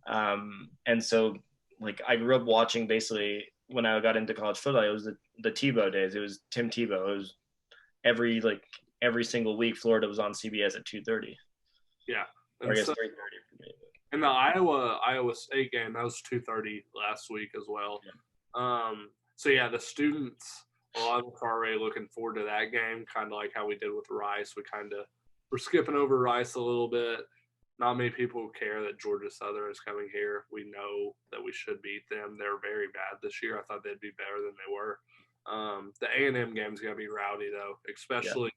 And so like I grew up watching basically when I got into college football, it was the Tebow days. It was Tim Tebow. It was every single week Florida was on CBS at 2:30. Yeah. Or I guess 3:30. And the Iowa State game, that was 2:30 last week as well. Yeah. So yeah, the students, a lot of us are already looking forward to that game, kind of like how we did with Rice. We're skipping over Rice a little bit. Not many people care that Georgia Southern is coming here. We know that we should beat them. They're very bad this year. I thought they'd be better than they were. The A&M game is going to be rowdy, though, especially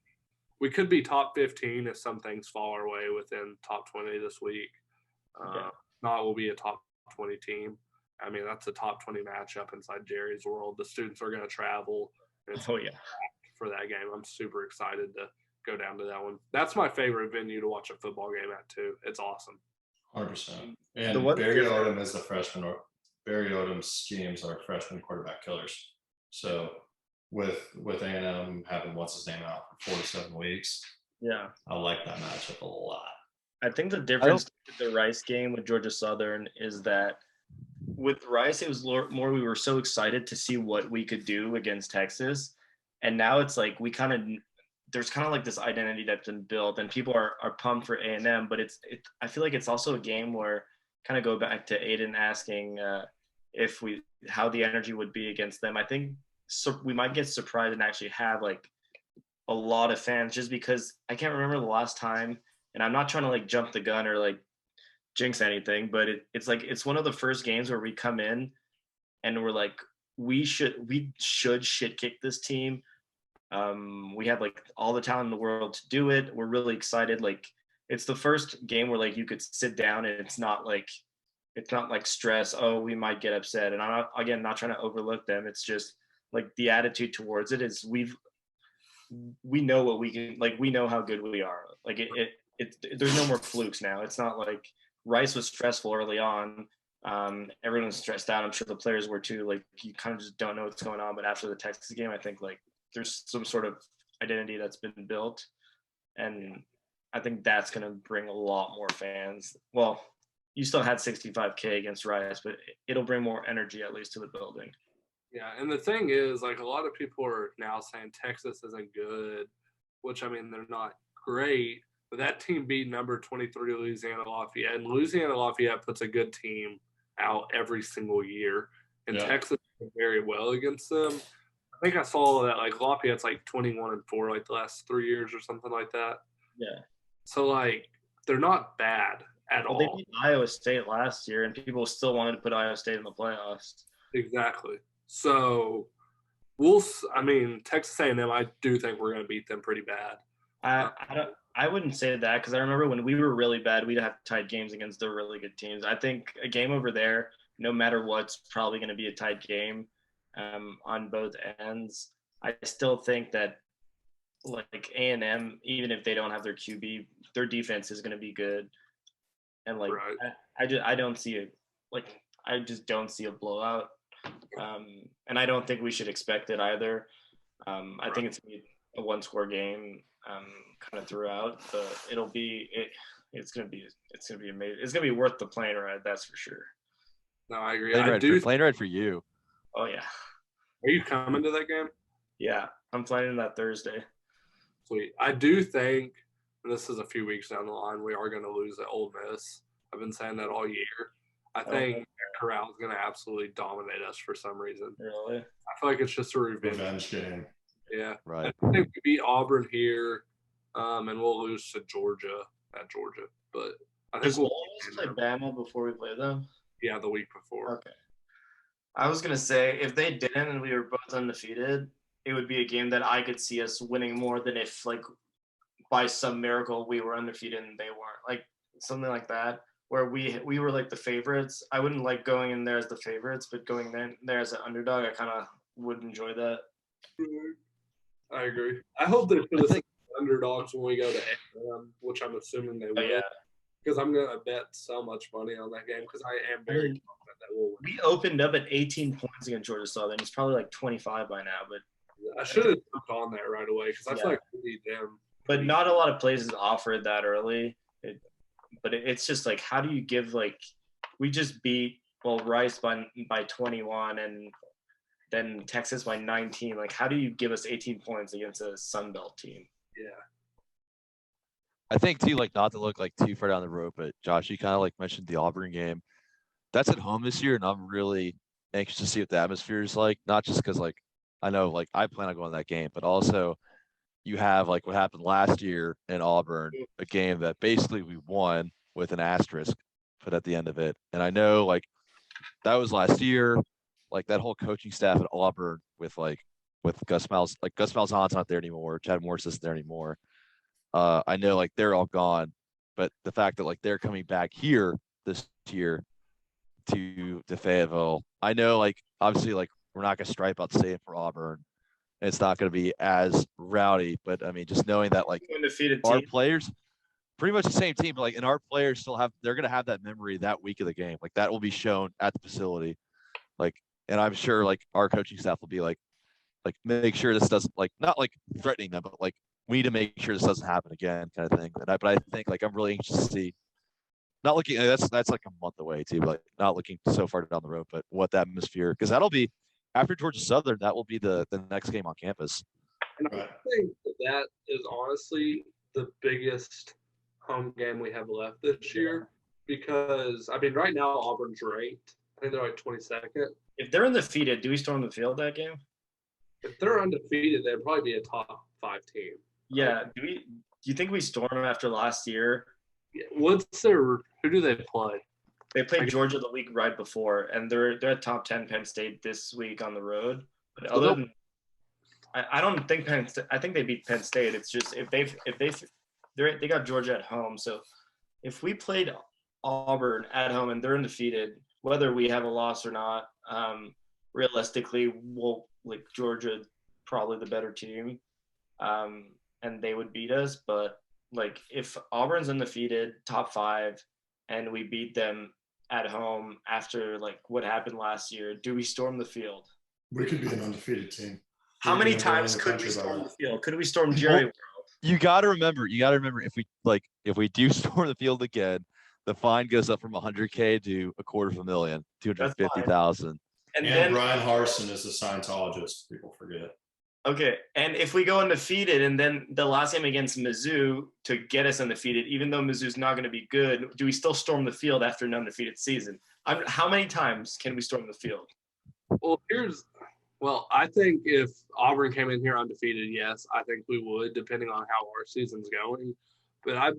we could be top 15 if some things fall our way within top 20 this week. Not we'll be a top 20 team. I mean, that's a top 20 matchup inside Jerry's world. The students are going to travel. For that game. I'm super excited to go down to that one. That's my favorite venue to watch a football game at, too. It's awesome. 100%. And Barry Odom is a freshman. Or Barry Odom's schemes are freshman quarterback killers. So with A&M having what's his name out for 47 weeks, I like that matchup a lot. I think the difference with the Rice game with Georgia Southern is that with Rice, it was more we were so excited to see what we could do against Texas. And now it's like there's kind of like this identity that's been built and people are pumped for A&M, but I feel like it's also a game where kind of go back to Aiden asking how the energy would be against them. I think we might get surprised and actually have like a lot of fans just because I can't remember the last time, and I'm not trying to like jump the gun or like jinx anything, but it's like it's one of the first games where we come in and we're like we should shit kick this team. We have like all the talent in the world to do it. We're really excited. Like it's the first game where like you could sit down and it's not like stress. Oh, we might get upset. And I'm not trying to overlook them. It's just like the attitude towards it is we know what we can, like we know how good we are. Like there's no more flukes now. It's not like Rice was stressful early on. Everyone was stressed out. I'm sure the players were too. Like you kind of just don't know what's going on. But after the Texas game, I think like there's some sort of identity that's been built, and I think that's going to bring a lot more fans. Well, you still had 65K against Rice, but it'll bring more energy at least to the building. Yeah, and the thing is, like, a lot of people are now saying Texas isn't good, which, I mean, they're not great, but that team beat number 23 Louisiana Lafayette, and Louisiana Lafayette puts a good team out every single year, and Texas did very well against them. I think I saw that, like, Lafayette's, like, 21-4, like, the last 3 years or something like that. Yeah. So, like, they're not bad at all. They beat Iowa State last year, and people still wanted to put Iowa State in the playoffs. Exactly. So Texas A&M, I do think we're going to beat them pretty bad. I wouldn't say that because I remember when we were really bad, we'd have tied games against the really good teams. I think a game over there, no matter what's probably going to be a tight game on both ends. I still think that like A&M, even if they don't have their QB, their defense is going to be good. And like right. I don't see it like I just don't see a blowout. And I don't think we should expect it either. I think it's gonna be a one-score game, kind of throughout. But it's gonna be amazing. It's gonna be worth the plane ride, that's for sure. No, I agree. Plane ride for you. Oh yeah. Are you coming to that game? Yeah, I'm flying that Thursday. Sweet. I do think, and this is a few weeks down the line, we are going to lose at Ole Miss. I've been saying that all year. I think Corral is going to absolutely dominate us for some reason. Really? I feel like it's just a revenge game. Yeah. Right. I think we beat Auburn here, and we'll lose to Georgia at Georgia. But I think we'll play Bama before we play them. Yeah, the week before. Okay. I was going to say, if they didn't and we were both undefeated, it would be a game that I could see us winning more than if, like, by some miracle we were undefeated and they weren't. Like, something like that. Where we were like the favorites. I wouldn't like going in there as the favorites, but going there as an underdog, I kind of would enjoy that. I agree. I hope they put us underdogs when we go to A&M, which I'm assuming they will. Yeah. Because I'm going to bet so much money on that game because I am very confident that we'll win. We opened up at 18 points against Georgia Southern. It's probably like 25 by now, but I should have jumped on that right away because I feel like we need them. But not a lot of places offer it that early. But it's just like, how do you give, like, we just beat Rice by 21 and then Texas by 19. Like, how do you give us 18 points against a Sun Belt team? Yeah. I think too, like, not to look like too far down the road, but Josh, you kind of like mentioned the Auburn game. That's at home this year, and I'm really anxious to see what the atmosphere is like. Not just because, like, I know, like, I plan on going to that game, but also you have like what happened last year in Auburn, a game that basically we won with an asterisk put at the end of it. And I know, like, that was last year, like that whole coaching staff at Auburn with Gus Malzahn's not there anymore. Chad Morris isn't there anymore. I know, like, they're all gone, but the fact that, like, they're coming back here this year to Fayetteville, I know, like, obviously, like, we're not going to stripe out the same for Auburn. It's not going to be as rowdy, but I mean, just knowing that, like, our players, pretty much the same team, but like, and our players they're going to have that memory that week of the game. Like, that will be shown at the facility. Like, and I'm sure, like, our coaching staff will be like make sure this doesn't, like, not like threatening them, but like, we need to make sure this doesn't happen again, kind of thing. But I think, like, I'm really anxious to see, not looking, that's like a month away too, but like, not looking so far down the road, but what that atmosphere, because that'll be after Georgia Southern, that will be the next game on campus. And I think that is honestly the biggest home game we have left this year because, I mean, right now Auburn's ranked. I think they're like 22nd. If they're undefeated, do we storm the field that game? If they're undefeated, they'd probably be a top 5 team. Yeah. Do you think we storm them after last year? Yeah. Who do they play? They played Georgia the week right before, and they're at top 10 Penn State this week on the road. But other than, I don't think Penn State. I think they beat Penn State. It's just if they got Georgia at home. So if we played Auburn at home and they're undefeated, whether we have a loss or not, realistically, Georgia probably the better team, and they would beat us. But like if Auburn's undefeated, top 5, and we beat them at home after like what happened last year, do we storm the field? We could be an undefeated team. How many times could we storm the field? Could we storm Jerry World? You got to remember, if we do storm the field again, the fine goes up from $100K to $250,000, 250,000. And then Brian Harson is a Scientologist. People forget. Okay, and if we go undefeated, and then the last game against Mizzou to get us undefeated, even though Mizzou's not going to be good, do we still storm the field after an undefeated season? How many times can we storm the field? Well, I think if Auburn came in here undefeated, yes, I think we would, depending on how our season's going. But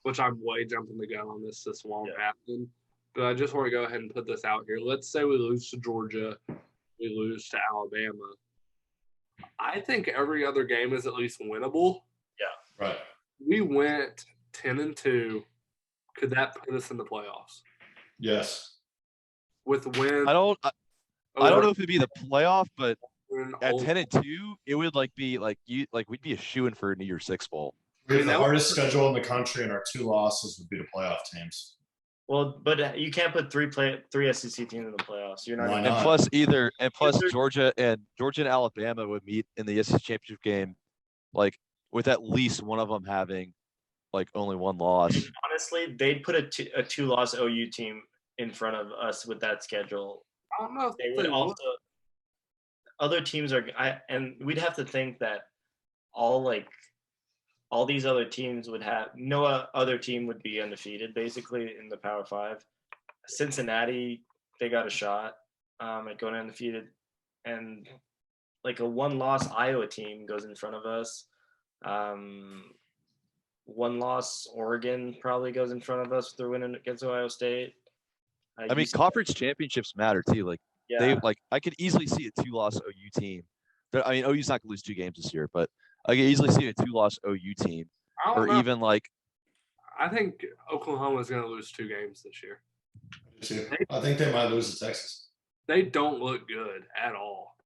which I'm way jumping the gun on this won't happen. But I just want to go ahead and put this out here. Let's say we lose to Georgia, we lose to Alabama. I think every other game is at least winnable. Yeah. Right. We went 10-2. Could that put us in the playoffs? Yes. With wins. I don't know if it'd be the playoff, but at 10-2, it would we'd be a shoo-in for a New Year's Six bowl. We have the hardest schedule in the country, and our 2 losses would be the playoff teams. Well, but you can't put three SEC teams in the playoffs. You're not. Why And plus Georgia and Alabama would meet in the SEC championship game, like with at least one of them having like only one loss. Honestly, they'd put a 2-loss OU team in front of us with that schedule. I don't know if they would also. Other teams and we'd have to think that all these other teams would have no other team would be undefeated basically in the Power 5. Cincinnati, they got a shot at going undefeated, and like a 1-loss Iowa team goes in front of us. 1-loss Oregon probably goes in front of us if they're winning against Ohio State. Conference championships matter too. I could easily see a 2-loss OU team. OU's not gonna lose 2 games this year, but I could easily see a 2-loss OU team, or even like. I think Oklahoma's going to lose 2 games this year. I think they might lose to Texas. They don't look good at all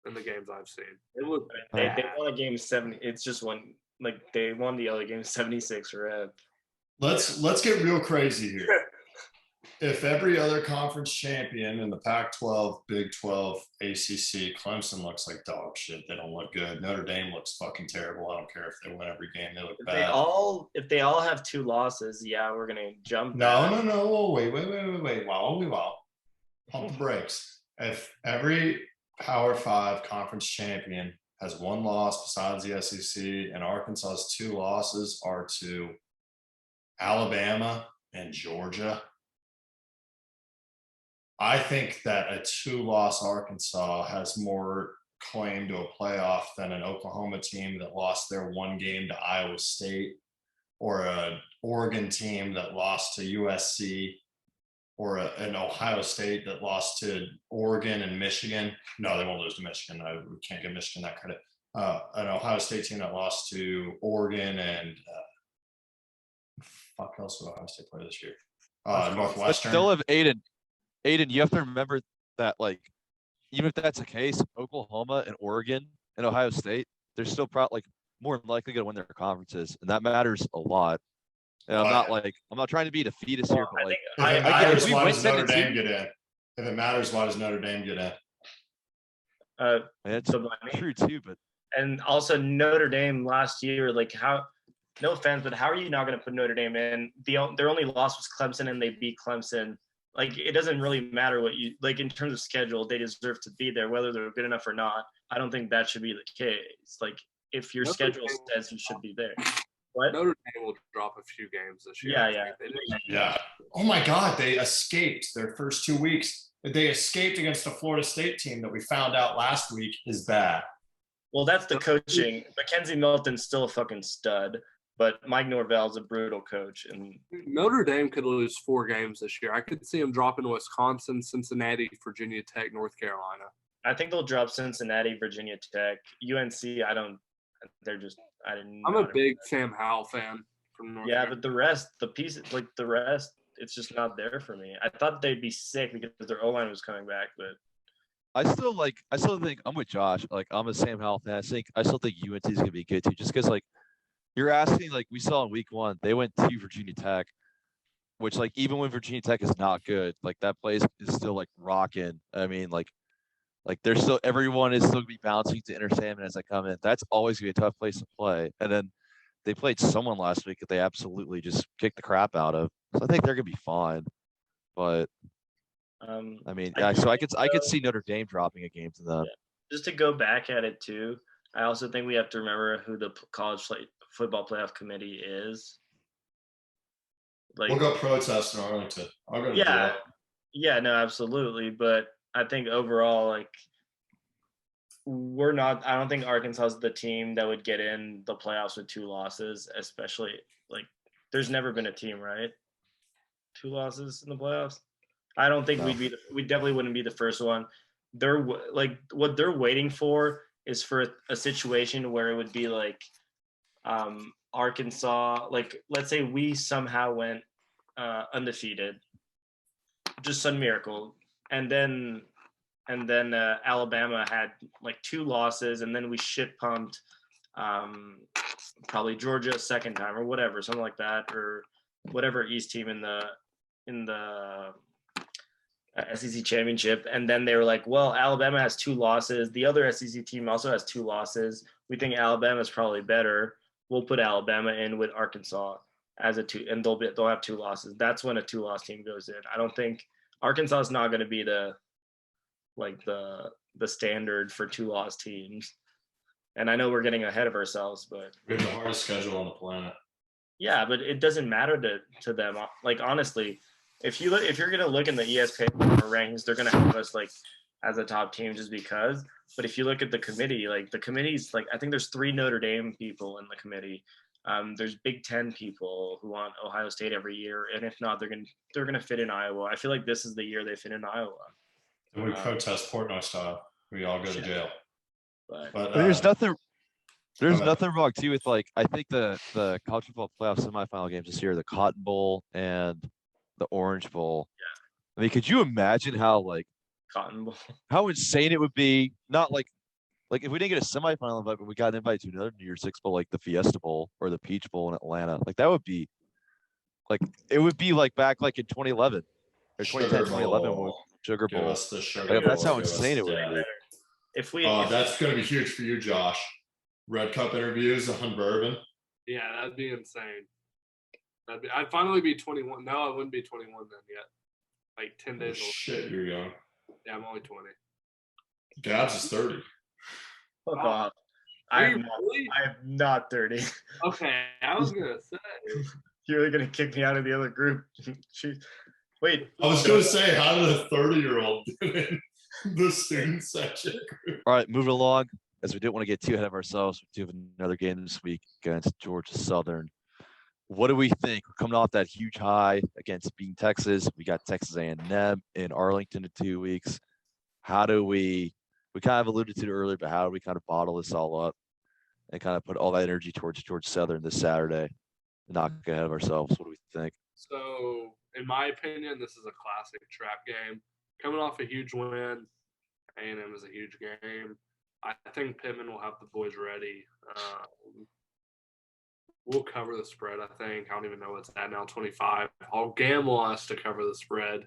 in the games I've seen. They look bad. They won a game 70. It's just one. Like they won the other game 76 rep. Let's get real crazy here. If every other conference champion in the Pac-12, Big 12, ACC, Clemson looks like dog shit. They don't look good. Notre Dame looks fucking terrible. I don't care if they win every game. They look bad. If they all have 2 losses, we're going to jump. No. Wait. Wow. Pump the brakes. If every Power 5 conference champion has 1 loss besides the SEC, and Arkansas's 2 losses are to Alabama and Georgia, I think that a 2-loss Arkansas has more claim to a playoff than an Oklahoma team that lost their 1 game to Iowa State, or an Oregon team that lost to USC, or an Ohio State that lost to Oregon and Michigan. No, they won't lose to Michigan. We can't give Michigan that credit. An Ohio State team that lost to Oregon and fuck else would Ohio State play this year? Northwestern. Still have Aiden, you have to remember that, like, even if that's the case, Oklahoma and Oregon and Ohio State, they're still more likely going to win their conferences, and that matters a lot. And I'm not trying to be defeatist here, but like, if it matters, why does Notre Dame get in? If it matters, why does Notre Dame get in? It's true too, but and also Notre Dame last year, like no offense, but how are you not going to put Notre Dame in? Their only loss was Clemson, and they beat Clemson. Like, it doesn't really matter what you like in terms of schedule. They deserve to be there, whether they're good enough or not. I don't think that should be the case. Like, if your schedule says you should be there. What? Notre Dame will drop a few games this year. Yeah. Oh my God, they escaped their first 2 weeks. They escaped against a Florida State team that we found out last week is bad. Well, that's the coaching. Mackenzie Milton's still a fucking stud, but Mike Norvell's a brutal coach. And Notre Dame could lose 4 games this year. I could see them dropping Wisconsin, Cincinnati, Virginia Tech, North Carolina. I think they'll drop Cincinnati, Virginia Tech, UNC. I'm a big Sam Howell fan from North Carolina. But the rest, it's just not there for me. I thought they'd be sick because their O-line was coming back, but I still think I'm with Josh. Like I'm a Sam Howell fan. I still think UNC is gonna be good too, just because like you're asking, like we saw in week 1, they went to Virginia Tech, which like even when Virginia Tech is not good, like that place is still like rocking. I mean, like there's still everyone is still gonna be bouncing to Inter Salmon as they come in. That's always gonna be a tough place to play. And then they played someone last week that they absolutely just kicked the crap out of. So I think they're gonna be fine. But I mean, yeah. So I could see Notre Dame dropping a game to them. Yeah. Just to go back at it too, I also think we have to remember who the college football playoff committee is. Like, We'll go protest in Arlington. I'll go to jail. Yeah, no, absolutely. But I think overall, like, we're not. I don't think Arkansas is the team that would get in the playoffs with 2 losses, especially like there's never been a team, right? 2 losses in the playoffs. I don't think No. we definitely wouldn't be the first one. They're like what they're waiting for is for a situation where it would be like Arkansas, like let's say we somehow went undefeated, just some miracle, and then Alabama had like 2 losses, and then we shit pumped probably Georgia a second time or whatever, something like that, or whatever East team in the SEC championship, and then they were like, well, Alabama has 2 losses. The other SEC team also has 2 losses. We think Alabama is probably better. We'll put Alabama in with Arkansas as a 2, and they'll have 2 losses. That's when a 2-loss team goes in. I don't think Arkansas is not going to be the standard for 2-loss teams. And I know we're getting ahead of ourselves, but we have the hardest schedule on the planet. Yeah, but it doesn't matter to them. Like honestly, if you're gonna look in the ESPN rankings, they're gonna have us like as a top team just because. But if you look at the committee, like the committee's like I think there's 3 Notre Dame people in the committee. There's Big Ten people who want Ohio State every year, and if not, they're gonna fit in Iowa. I feel like this is the year they fit in Iowa. And we protest Portnoy style. We all go to jail. But there's nothing wrong too with like I think the college football playoff semifinal games this year, the Cotton Bowl and the Orange Bowl. Yeah. I mean, could you imagine how like Cotton Bowl, how insane it would be? Not like if we didn't get a semifinal invite, but we got invited to another New Year's Six Bowl, like the Fiesta Bowl or the Peach Bowl in Atlanta. Like that would be like it would be like back like in 2011 or 2010, 2011 Sugar Bowl. Give us the Sugar Bowl. That's how insane it would be. If that's going to be huge for you, Josh. Red Cup interviews on bourbon. Yeah, that'd be insane. I'd finally be 21. No, I wouldn't be 21 then yet. Like 10 days old. Shit, you're young. Yeah, I'm only 20. Gabs is 30. Fuck off. I'm not 30. Okay, I was gonna say. You're gonna kick me out of the other group. Wait. I was gonna say, how did a 30-year-old do in the student section group? All right, moving along. As we didn't want to get too ahead of ourselves, we do have another game this week against Georgia Southern. What do we think? We're coming off that huge high against beating Texas. We got Texas A&M in Arlington in 2 weeks. How do we kind of alluded to it earlier, but how do we kind of bottle this all up and kind of put all that energy towards Georgia Southern this Saturday and not get ahead of ourselves? What do we think? So, in my opinion, this is a classic trap game. Coming off a huge win, A&M is a huge game. I think Pittman will have the boys ready. We'll cover the spread, I think. I don't even know what's at now, 25. I'll gamble us to cover the spread,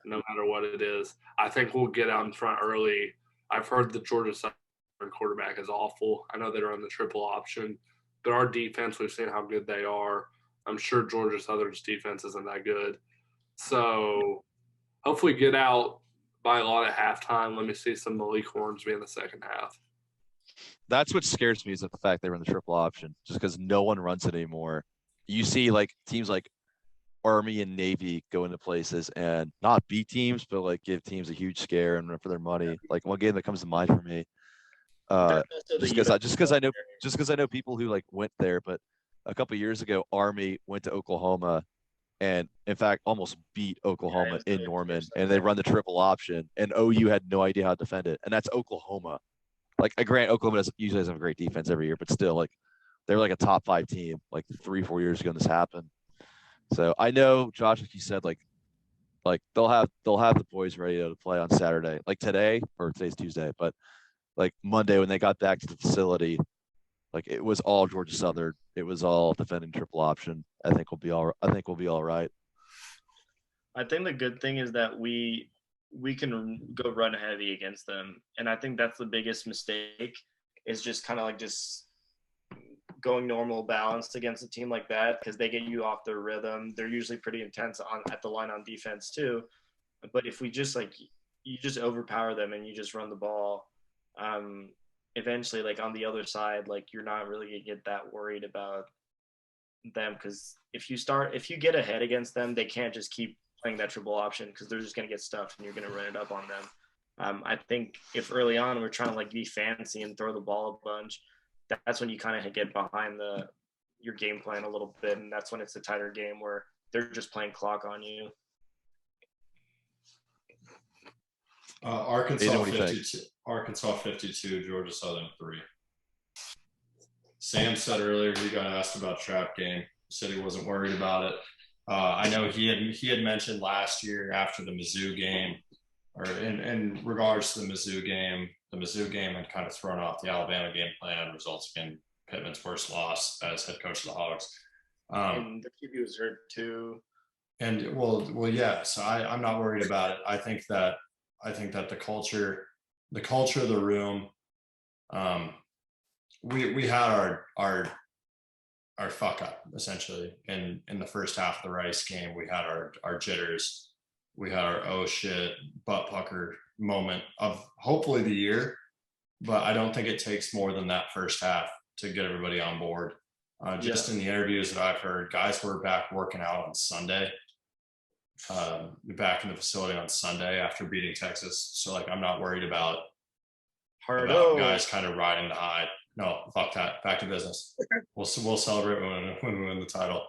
no matter what it is. I think we'll get out in front early. I've heard the Georgia Southern quarterback is awful. I know they run the triple option. But our defense, we've seen how good they are. I'm sure Georgia Southern's defense isn't that good. So hopefully get out by a lot at halftime. Let me see some Malik Hornsby in the second half. That's what scares me is the fact they run the triple option, just because no one runs it anymore. You see like teams like Army and Navy go into places and not beat teams, but like give teams a huge scare and run for their money. Like one game that comes to mind for me, just because I know people who like went there, but a couple of years ago, Army went to Oklahoma and in fact almost beat Oklahoma in Norman, and they run the triple option, and OU had no idea how to defend it, and that's Oklahoma. Like, I grant Oklahoma usually doesn't have a great defense every year, but still, like, they were like a top 5 team like 3-4 years ago when this happened. So I know, Josh, like you said, like Like they'll have the boys ready to play on Saturday, like today, or today's Tuesday, but like Monday when they got back to the facility, like it was all Georgia Southern. It was all defending triple option. I think we'll be all right. I think the good thing is that we can go run heavy against them, and I think that's the biggest mistake is just kind of like just going normal balanced against a team like that because they get you off their rhythm. They're usually pretty intense at the line on defense too. But if we just like you just overpower them and you just run the ball, eventually like on the other side, like you're not really gonna get that worried about them because if you get ahead against them, they can't just keep playing that triple option because they're just gonna get stuffed and you're gonna run it up on them. I think if early on we're trying to like be fancy and throw the ball a bunch, that's when you kind of get behind your game plan a little bit, and that's when it's a tighter game where they're just playing clock on you. Arkansas 52. Arkansas 52. Georgia Southern 3. Sam said earlier he got asked about trap game. He said he wasn't worried about it. I know he had mentioned last year after the Mizzou game, or in regards to the Mizzou game had kind of thrown off the Alabama game plan, resulting in Pittman's worst loss as head coach of the Hogs. And the QB was hurt too. And well, yeah. So I'm not worried about it. I think that the culture of the room, we had our fuck up essentially in the first half of the Rice game. We had our jitters. We had our oh shit butt pucker moment of hopefully the year, but I don't think it takes more than that first half to get everybody on board. Just in the interviews that I've heard, guys were back working out on Sunday, back in the facility on Sunday after beating Texas. So like, I'm not worried about guys kind of riding the high. No, fuck that. Back to business. We'll celebrate when we win the title.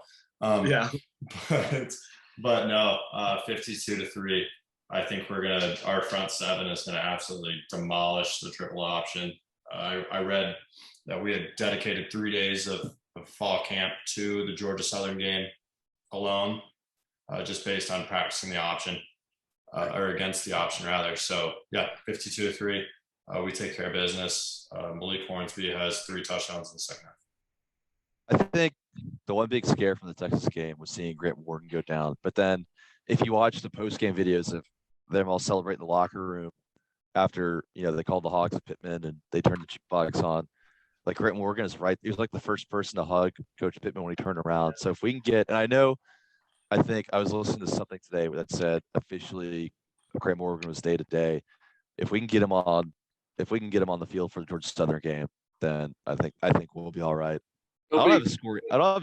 But no, 52-3. I think our front seven is gonna absolutely demolish the triple option. I read that we had dedicated 3 days of fall camp to the Georgia Southern game alone, just based on practicing the option, or against the option rather. So yeah, 52-3. We take care of business. Malik Hornsby has 3 touchdowns in the second half. I think the one big scare from the Texas game was seeing Grant Morgan go down. But then if you watch the post-game videos of them all celebrating the locker room after, they called the Hogs of Pittman and they turned the jukebox on, like Grant Morgan is right. He was like the first person to hug Coach Pittman when he turned around. So if we can get, and I think I was listening to something today that said officially Grant Morgan was day to day. If we can get him on the field for the Georgia Southern game, then I think we'll be all right. I don't have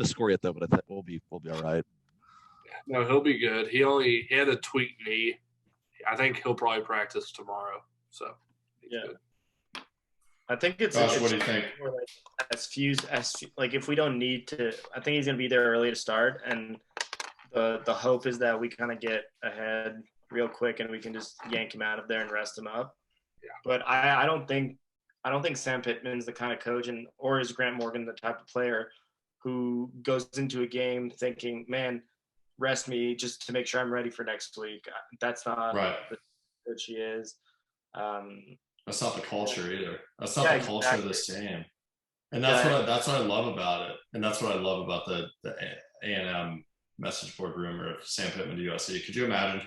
a score yet though, but I think we'll be all right. No, he'll be good. He had a tweaked knee. I think he'll probably practice tomorrow. So good. I think it's. Josh, what do you think? Like if we don't need to, I think he's gonna be there early to start, and the hope is that we kind of get ahead real quick and we can just yank him out of there and rest him up. Yeah. But I don't think Sam Pittman's the kind of coach, or is Grant Morgan the type of player who goes into a game thinking, man, rest me just to make sure I'm ready for next week. That's not the coach he is. That's not the culture either. That's not the culture of this game. And that's what I love about it. And that's what I love about the A&M message board rumor of Sam Pittman to USC. Could you imagine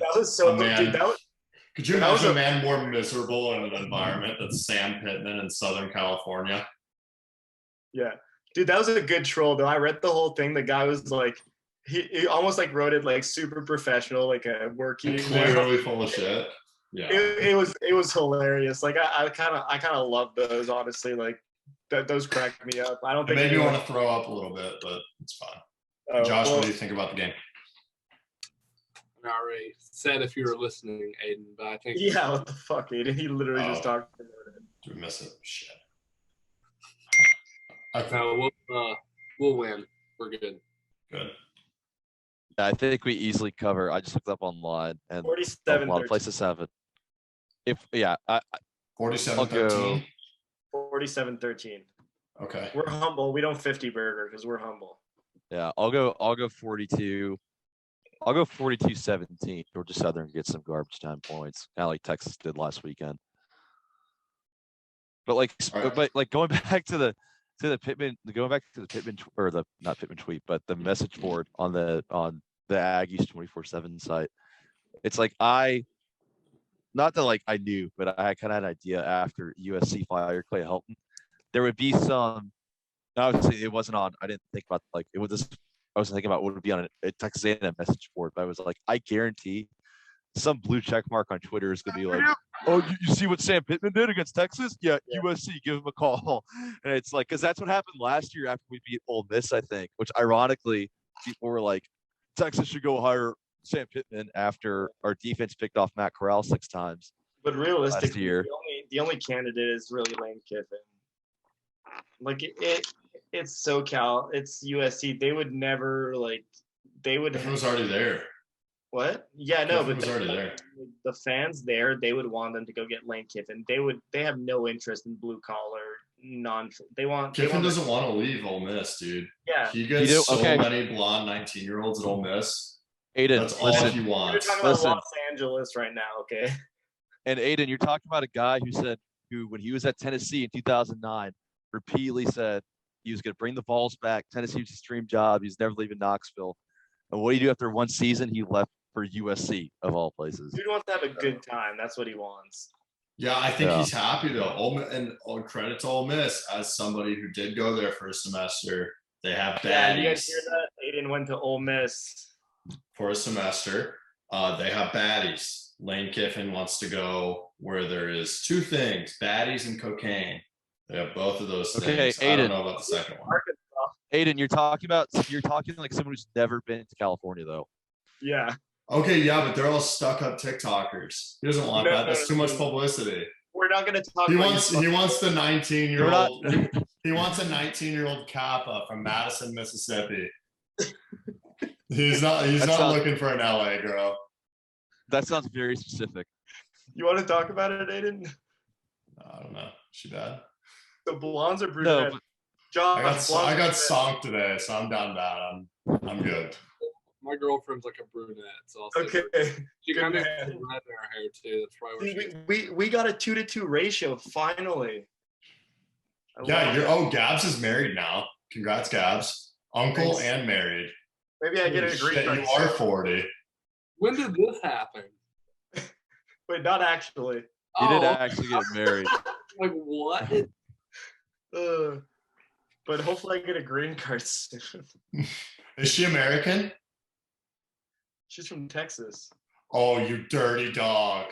Could you imagine a man more miserable in an environment than Sam Pittman in Southern California? Yeah. Dude, that was a good troll, though. I read the whole thing. The guy was like, he almost like wrote it like super professional, like a working. Clearly full of shit. Yeah. It was hilarious. Like I kind of love those, honestly. Like those cracked me up. I don't think it made me want to throw up a little bit, but it's fine. Josh, what do you think about the game? I already said if you were listening, Aiden, but I think what the fuck, Aiden? He literally just talked about it. Did we miss it? Shit. No, we'll win. We're good. Good. I think we easily cover. I just looked up online and 47. A lot of places have it. 47-13. 47-13. Okay. We're humble. We don't 50 burger because we're humble. Yeah, I'll go 42. I'll go 42-17. Georgia Southern gets some garbage time points, kind of like Texas did last weekend. But going back to the Pittman, or the not Pittman tweet, but the message board on the Aggies 24/7 site. It's like not that like I knew, but I kind of had an idea after USC fired Clay Helton. There would be some. Obviously, it wasn't on. I didn't think about like it was. Just, I was thinking about what would be on a Texas A&M message board, but I was like, I guarantee some blue check mark on Twitter is going to be like, oh, you see what Sam Pittman did against Texas? Yeah, USC, give him a call. And it's like, because that's what happened last year after we beat Ole Miss, I think, which ironically, people were like, Texas should go hire Sam Pittman after our defense picked off Matt Corral 6 times. But realistically, the only candidate is really Lane Kiffin. Like it's SoCal, it's USC. They would never Kiffin was already there. What? Yeah, no, Kiffin was already there. The fans there, they would want them to go get Lane Kiffin. They have no interest in blue collar Kiffin doesn't want to leave Ole Miss, dude. Yeah. He gets many blonde 19-year-olds at Ole Miss. Aiden, that's all he wants. You're talking about Los Angeles right now, okay? And Aiden, you're talking about a guy who when he was at Tennessee in 2009, repeatedly said he was going to bring the Vols back. Tennessee was his dream job. He's never leaving Knoxville. And what do you do after one season? He left for USC, of all places. Dude wants to have a good time. That's what he wants. Yeah, I think he's happy, though. And credit to Ole Miss, as somebody who did go there for a semester. They have baddies. Yeah, you guys hear that? Aiden went to Ole Miss. For a semester. They have baddies. Lane Kiffin wants to go where there is 2 things, baddies and cocaine. They have both of those things. Aiden, I don't know about the second one. Aiden, you're talking like someone who's never been to California, though. Yeah. Okay, yeah, but they're all stuck-up TikTokers. He doesn't want that. That's too much publicity. We're not going to talk. He wants the 19-year-old. He wants a 19-year-old Kappa from Madison, Mississippi. He's not looking for an LA girl. That sounds very specific. You want to talk about it, Aiden? I don't know. Is she bad? The blondes are brunette. No, I got song today, so I'm down bad. I'm good. My girlfriend's like a brunette, so I'll okay. She kind of has red in her hair too. That's probably what we got a 2-to-2 ratio finally. Gabs is married now. Congrats, Gabs. Uncle and married. Maybe I get a green card. You are 40. When did this happen? Wait, not actually. He did actually get married. Like what? But hopefully I get a green card soon. Is she American? She's from Texas. Oh, you dirty dog.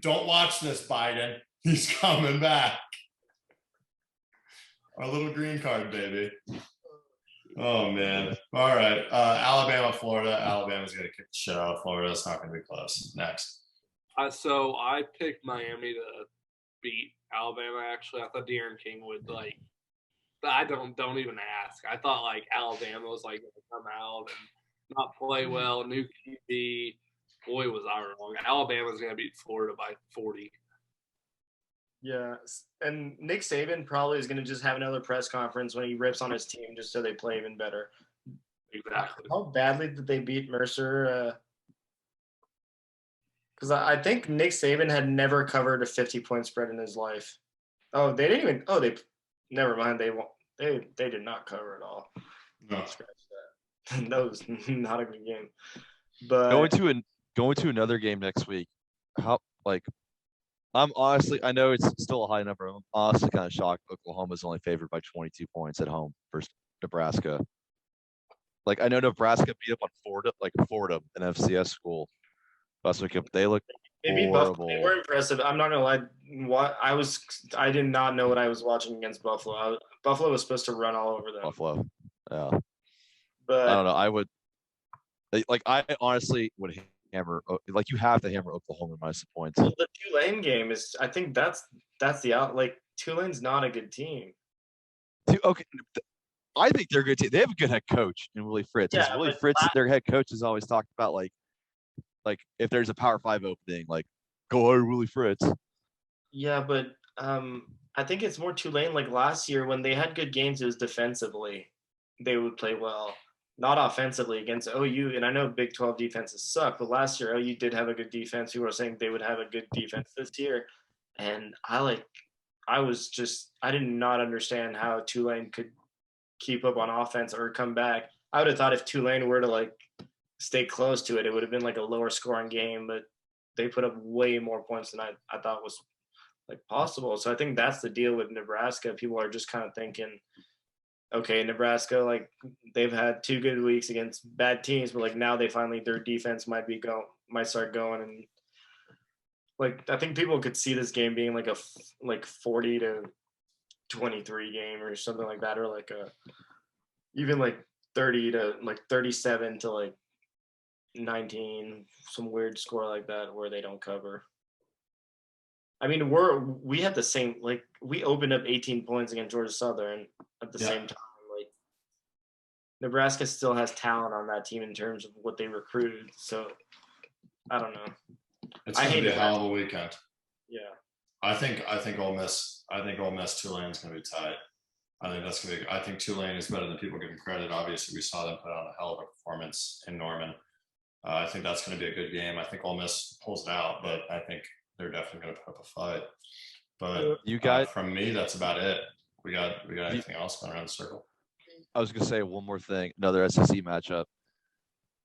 Don't watch this, Biden. He's coming back. Our little green card, baby. Oh, man. All right. Alabama, Florida. Alabama's going to kick the shit out of Florida. It's not going to be close. Next. So I picked Miami to beat Alabama, actually. I thought De'Aaron King would, I don't even ask. I thought, Alabama was, going to come out and not play well. New QB. Boy, was I wrong. Alabama's going to beat Florida by 40. Yeah, and Nick Saban probably is going to just have another press conference when he rips on his team just so they play even better. Exactly. How badly did they beat Mercer? Because I think Nick Saban had never covered a 50-point spread in his life. Oh, they didn't even. Oh, never mind. They did not cover at all. No. Scratch that. That was not a good game. But going to another game next week. I'm honestly, I know it's still a high number. I'm honestly kind of shocked Oklahoma's only favored by 22 points at home versus Nebraska. I know Nebraska beat up on Fordham, an FCS school. They look horrible. They were impressive. I'm not gonna lie. I did not know what I was watching against Buffalo. Buffalo was supposed to run all over them. Buffalo, yeah. But I don't know. I would I honestly would hammer. You have to hammer Oklahoma minus the points. Well, the Tulane game is. I think that's the out. Tulane's not a good team. Okay, I think they're a good team. They have a good head coach in Willie Fritz. Yeah, Willie Fritz, their head coach, has always talked about if there's a Power 5 opening, go hire Willie Fritz. Yeah, but I think it's more Tulane. Last year when they had good games, it was defensively. They would play well. not offensively against OU. And I know Big 12 defenses suck, but last year OU did have a good defense. People were saying they would have a good defense this year. And I did not understand how Tulane could keep up on offense or come back. I would have thought if Tulane were to like stay close to it, it would have been like a lower scoring game, but they put up way more points than I thought was like possible. So I think that's the deal with Nebraska. People are just kind of thinking, okay, Nebraska, like they've had 2 good weeks against bad teams, but like now their defense might start going, and like I think people could see this game being like a 40-23 game or something like that, or like a even like 37 to like 19, some weird score like that where they don't cover. I mean, we have the same, like we opened up 18 points against Georgia Southern at the same time. Like Nebraska still has talent on that team in terms of what they recruited. So I don't know. It's going to be a hell of a weekend. Yeah. I think Ole Miss Tulane's going to be tight. I think that's going to be. I think Tulane is better than people give them credit. Obviously, we saw them put on a hell of a performance in Norman. I think that's going to be a good game. I think Ole Miss pulls it out, but I think they're definitely going to put up a fight. But you got from me, that's about it. We got anything else going around the circle? I was going to say one more thing. Another SEC matchup.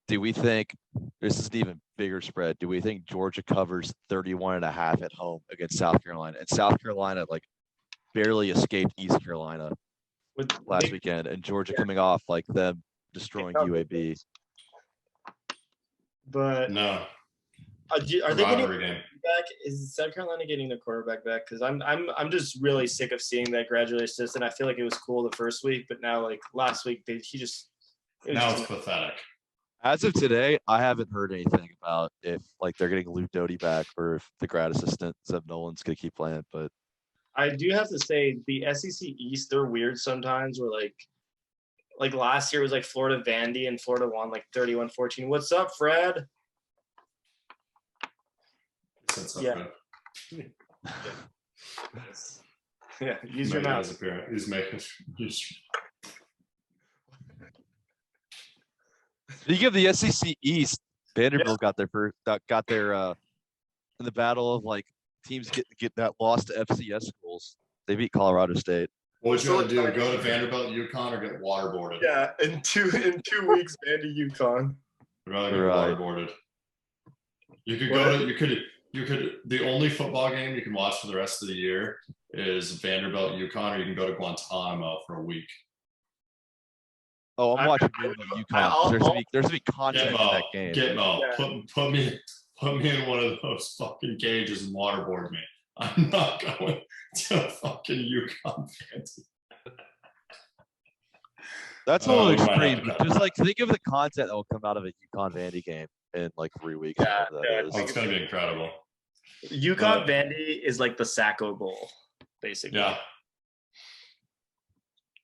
Do we think this is an even bigger spread? Do we think Georgia covers 31.5 at home against South Carolina? And South Carolina like barely escaped East Carolina last weekend, and Georgia coming off like them destroying UAB. But no, are they getting back? Is South Carolina getting the quarterback back? Because I'm just really sick of seeing that graduate assistant. I feel like it was cool the first week, but now like last week it's pathetic. As of today, I haven't heard anything about if like they're getting Luke Doty back or if the grad assistant Zeb Nolan's gonna keep playing. But I do have to say the SEC East, they're weird sometimes. Where like last year was like Florida Vandy and Florida won like 31-14. What's up, Fred? Yeah. Yeah, use your mouth. He's making. Speaking of the SEC East, Vanderbilt got their in the battle of like teams get that lost to FCS schools. They beat Colorado State. What would you want to do? Go to Vanderbilt, UConn, or get waterboarded? Yeah, in 2 weeks, Vandy, UConn. I'd rather get waterboarded. You could go to you could the only football game you can watch for the rest of the year is Vanderbilt, UConn, or you can go to Guantanamo for a week. Oh, I'm watching UConn. There's gonna be content in that game. Gitmo. Yeah. Put me in one of those fucking cages and waterboard me. I'm not going to fucking UConn. That's a little extreme. Just like think of the content that will come out of a UConn Vandy game in like 3 weeks. Yeah, it's gonna be incredible. UConn Vandy is like the Sacco Bowl, basically. Yeah.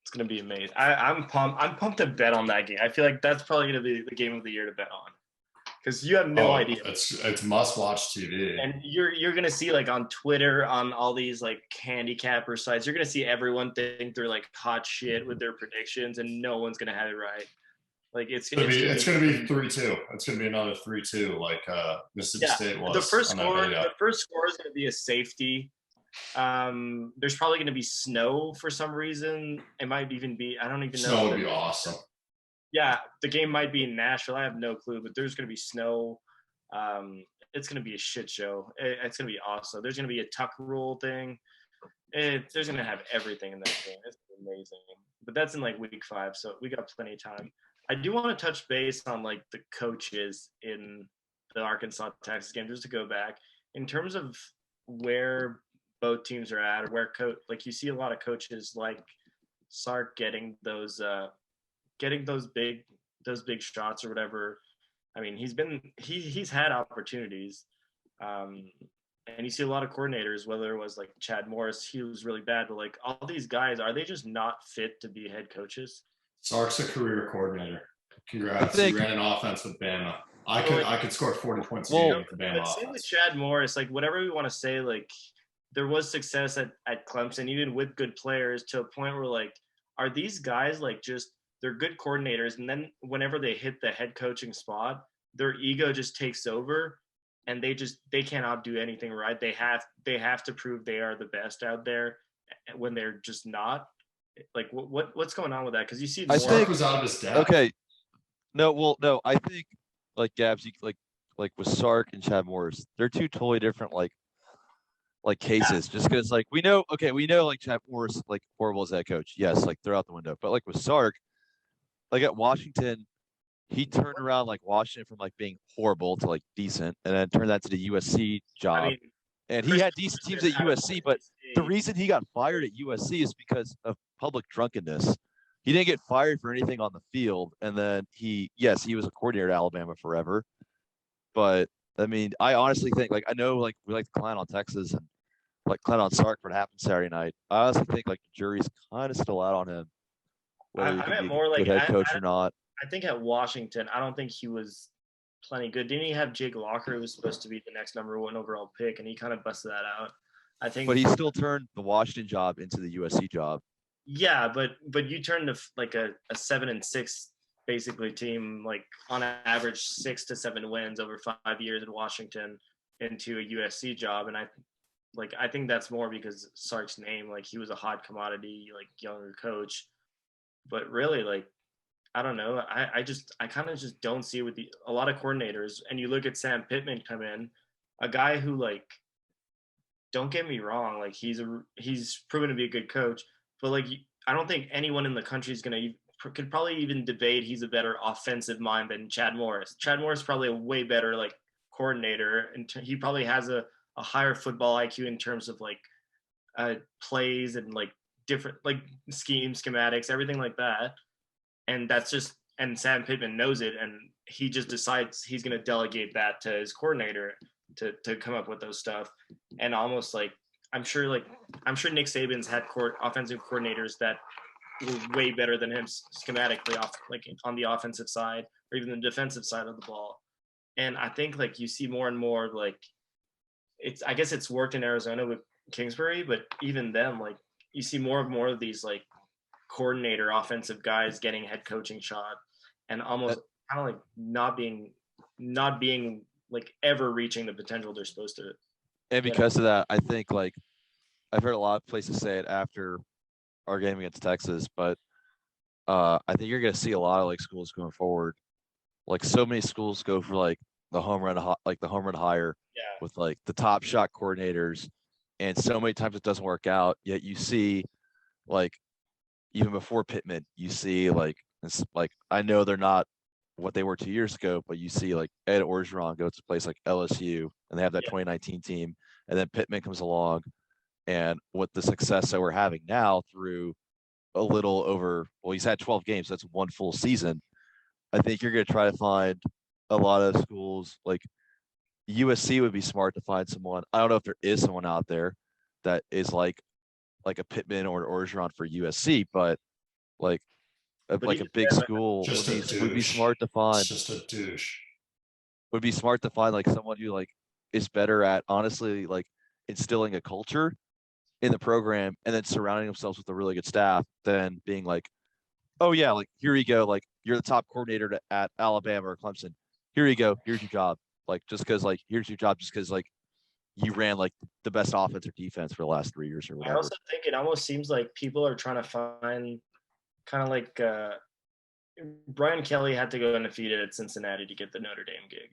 It's gonna be amazing. I'm pumped. I'm pumped to bet on that game. I feel like that's probably gonna be the game of the year to bet on, because you have no idea. It's must-watch TV. And you're gonna see like on Twitter, on all these like handicapper sites, you're gonna see everyone think they're like hot shit with their predictions, and no one's gonna have it right. Like it's gonna be 3-2. It's gonna be another 3-2, like Mississippi State was. The first score is gonna be a safety. There's probably going to be snow for some reason. It might even be, I don't even know. Snow would be awesome. Yeah, the game might be in Nashville. I have no clue, but there's going to be snow. It's going to be a shit show. It's going to be awesome. There's going to be a tuck rule thing. There's going to have everything in that game. It's amazing. But that's in like week 5, so we got plenty of time. I do want to touch base on like the coaches in the Arkansas-Texas game, just to go back in terms of where both teams are at, or where like you see a lot of coaches like Sark getting those big shots or whatever. I mean, he's had opportunities, and you see a lot of coordinators, whether it was like Chad Morris, he was really bad, but like all these guys, are they just not fit to be head coaches? Sark's a career coordinator. Congrats. He ran an offense with Bama. I could score 40 points a game with the Bama offense. Same with Chad Morris, like whatever we want to say, like there was success at Clemson, even with good players, to a point where like, are these guys like just they're good coordinators, and then whenever they hit the head coaching spot, their ego just takes over, and they cannot do anything right. They have to prove they are the best out there when they're just not. Like what's going on with that? Because you see more. Sark was out of his depth. Okay. No. I think like Gabs, like with Sark and Chad Morris, they're two totally different like cases. Just because like we know like Chad Morris like horrible as head coach. Yes, like they're out the window. But like with Sark, like at Washington, he turned around like Washington from like being horrible to like decent, and then turned that to the USC job. I mean, And he had decent teams at USC, but the reason he got fired at USC is because of public drunkenness. He didn't get fired for anything on the field. And then he was a coordinator at Alabama forever. But I mean, I honestly think like I know like we like to clown on Texas and like clown on Sark for what happened Saturday night. I honestly think like the jury's kind of still out on him, whether he I can meant be more a like good head coach or not. I think at Washington, I don't think he was plenty good. Didn't he have Jake Locker, who was supposed to be the next number 1 overall pick, and he kind of busted that out? I think. But he still turned the Washington job into the USC job. Yeah, but you turned like a 7-6 basically team, like on average 6 to 7 wins over 5 years in Washington into a USC job, and I think that's more because Sark's name, like he was a hot commodity, like younger coach, but really like I don't know. I kind of just don't see it with a lot of coordinators. And you look at Sam Pittman come in, a guy who like, don't get me wrong, like he's proven to be a good coach, but like I don't think anyone in the country is could probably even debate he's a better offensive mind than Chad Morris. Chad Morris is probably a way better like coordinator, and he probably has a higher football IQ in terms of like plays and like different like schematics, everything like that. And Sam Pittman knows it, and he just decides he's going to delegate that to his coordinator to come up with those stuff. And almost like I'm sure Nick Saban's had offensive coordinators that were way better than him schematically on the offensive side or even the defensive side of the ball. And I think like you see more and more like I guess it's worked in Arizona with Kingsbury, but even then like you see more and more of these like coordinator offensive guys getting head coaching shot and almost kind of like not being like ever reaching the potential they're supposed to. And because of that, I think like I've heard a lot of places say it after our game against Texas, but I think you're going to see a lot of like schools going forward. Like so many schools go for like the home run hire with like the top shot coordinators, and so many times it doesn't work out. Yet you see like even before Pittman, you see like it's like I know they're not what they were 2 years ago, but you see like Ed Orgeron go to a place like LSU and they have that 2019 team, and then Pittman comes along, and with the success that we're having now through a little over, well, he's had 12 games, so that's one full season. I think you're going to try to find a lot of schools like USC would be smart to find someone. I don't know if there is someone out there that is like a Pittman or an Orgeron for USC, but like a big school would be smart to find. It's just a douche. Would be smart to find like someone who like is better at honestly like instilling a culture in the program and then surrounding themselves with a really good staff than being like, oh yeah, like here you go, like you're the top coordinator at Alabama or Clemson. Here you go, here's your job. Like just because like here's your job just because like you ran like the best offense or defense for the last 3 years or whatever. I also think it almost seems like people are trying to find kind of like Brian Kelly had to go undefeated at Cincinnati to get the Notre Dame gig.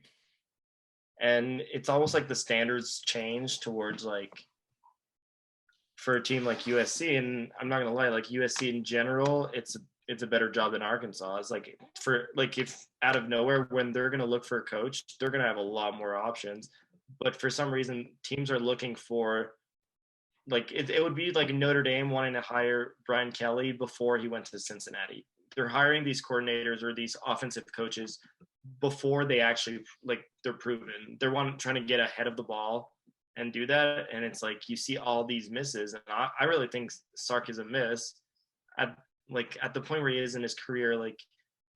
And it's almost like the standards change towards like for a team like USC, and I'm not gonna lie, like USC in general, it's a better job than Arkansas. It's like for like if out of nowhere when they're gonna look for a coach, they're gonna have a lot more options. But for some reason, teams are looking for like it would be like Notre Dame wanting to hire Brian Kelly before he went to Cincinnati. They're hiring these coordinators or these offensive coaches before they actually like they're proven. They're trying to get ahead of the ball and do that. And it's like you see all these misses. And I really think Sark is a miss at the point where he is in his career. Like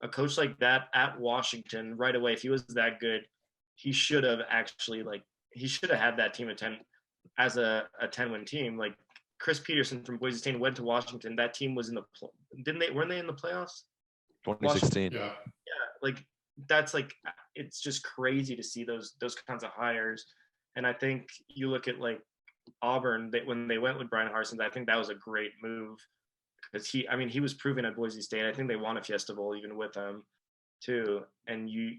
a coach like that at Washington right away, if he was that good, he should have actually had that team as a 10-win team. Like Chris Peterson from Boise State went to Washington. That team was weren't they in the playoffs? 2016. Yeah. Like that's like it's just crazy to see those kinds of hires. And I think you look at like Auburn, when they went with Brian Harsin, I think that was a great move because he was proven at Boise State. I think they won a Fiesta Bowl even with him too. And you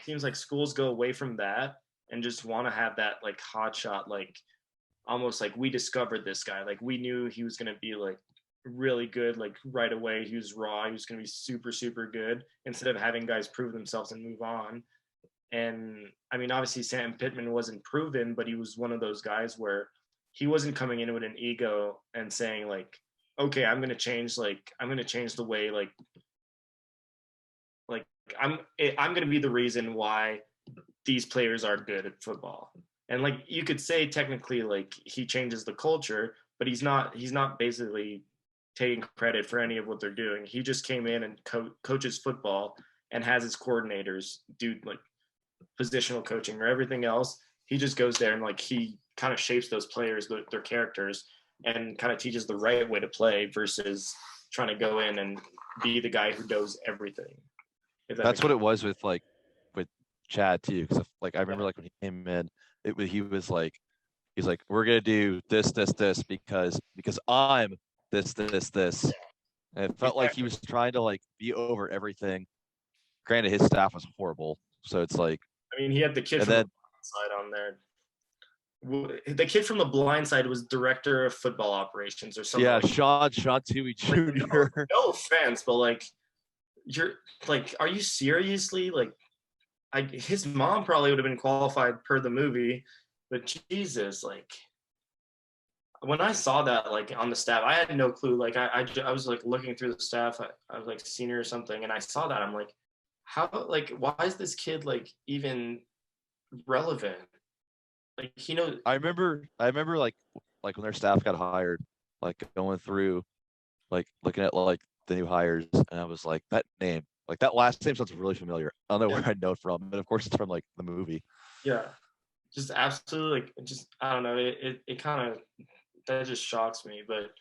seems like schools go away from that and just want to have that like hot shot, like almost like we discovered this guy, like we knew he was going to be like really good, like right away. He was raw, he was going to be super super good, instead of having guys prove themselves and move on. And I mean, obviously Sam Pittman wasn't proven, but he was one of those guys where he wasn't coming in with an ego and saying like, okay, I'm going to change the way like I'm going to be the reason why these players are good at football. And like you could say technically like he changes the culture, but he's not basically taking credit for any of what they're doing. He just came in and coaches football and has his coordinators do like positional coaching or everything else. He just goes there and like he kind of shapes those players, their characters, and kind of teaches the right way to play versus trying to go in and be the guy who knows everything. That's what it was with Chad too. Because like I remember like when he came in, he's like, we're gonna do this because I'm this. And it felt like he was trying to like be over everything. Granted, his staff was horrible, so it's like. I mean, he had the kid from the blind side on there. The kid from the blind side was director of football operations or something. Yeah, like Sean Toohey Jr. No offense, but like, you're like, are you seriously like? His mom probably would have been qualified per the movie, but Jesus, like when I saw that like on the staff, I had no clue. Like I was like looking through the staff. I was like senior or something, and I saw that. I'm like, how? Like, why is this kid like even relevant? Like he knows. I remember like when their staff got hired, like going through, like looking at like the new hires, and I was like, that name, like that last name sounds really familiar. I don't know where I know it from, but of course it's from like the movie. Yeah, just absolutely like just I don't know. It kind of that just shocks me, but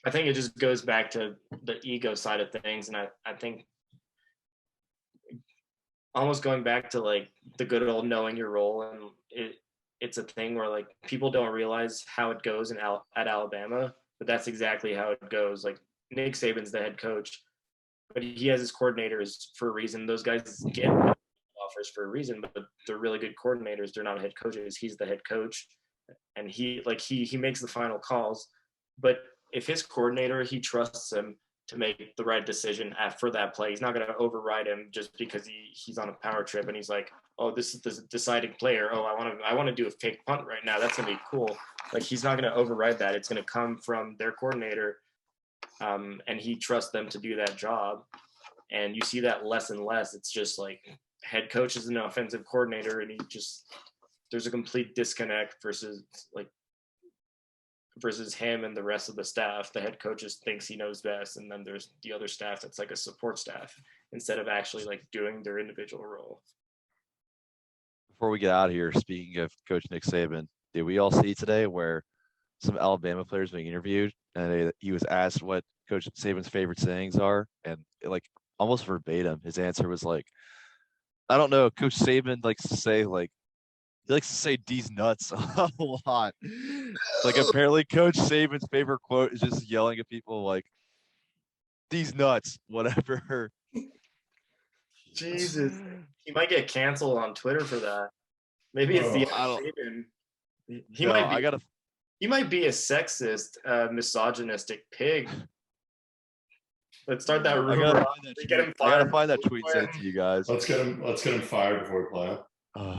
I think it just goes back to the ego side of things, and I think almost going back to like the good old knowing your role, and it's a thing where like people don't realize how it goes at Alabama, but that's exactly how it goes. Like Nick Saban's the head coach, but he has his coordinators for a reason. Those guys get offers for a reason, but they're really good coordinators. They're not head coaches. He's the head coach, and he makes the final calls. But if his coordinator, he trusts him to make the right decision for that play. He's not going to override him just because he's on a power trip and he's like, oh, this is the deciding player. Oh, I want to do a fake punt right now. That's gonna be cool. Like he's not going to override that. It's going to come from their coordinator, and he trusts them to do that job. And you see that less and less. It's just like head coach is an offensive coordinator, and there's a complete disconnect versus him and the rest of the staff. The head coach just thinks he knows best, and then there's the other staff that's like a support staff instead of actually like doing their individual role. Before we get out of here, speaking of Coach Nick Saban, did we all see today where some Alabama players being interviewed and he was asked what Coach Saban's favorite sayings are, and like almost verbatim, his answer was like, I don't know, Coach Saban likes to say like, he likes to say "D's nuts" a lot. Like apparently, Coach Saban's favorite quote is just yelling at people like "D's nuts," whatever. Jesus, he might get canceled on Twitter for that. Maybe it's the Saban. He might be a sexist, misogynistic pig. Let's start that rumor. I gotta find that tweet sent to you guys. Let's get him fired before we play him.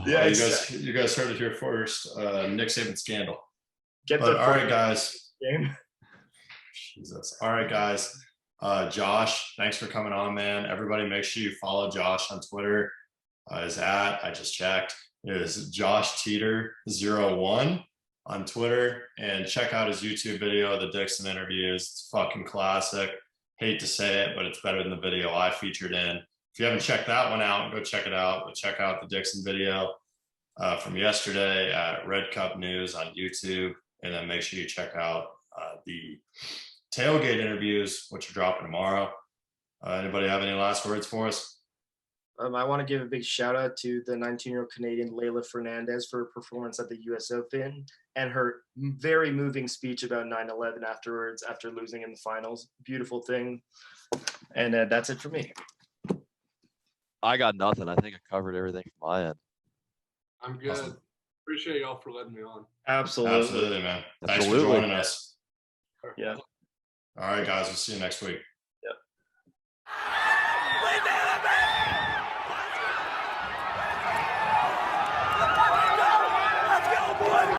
Yeah, you guys heard it here first. Nick Saban scandal. All right, guys. Jesus. All right, guys. Josh, thanks for coming on, man. Everybody, make sure you follow Josh on Twitter. His I just checked, is Josh Teeter 01 on Twitter, and check out his YouTube video, the Dixon interviews. It's fucking classic. Hate to say it, but it's better than the video I featured in. If you haven't checked that one out, go check it out. But check out the Dixon video from yesterday at Red Cup News on YouTube. And then make sure you check out the tailgate interviews, which are dropping tomorrow. Anybody have any last words for us? I want to give a big shout out to the 19-year-old Canadian Layla Fernandez for her performance at the US Open and her very moving speech about 9/11 afterwards, after losing in the finals. Beautiful thing. And that's it for me. I got nothing. I think I covered everything from my end. I'm good. Awesome. Appreciate y'all for letting me on. Absolutely. Absolutely, man. Thanks for Absolutely. joining us. Yeah. All right, guys. We'll see you next week.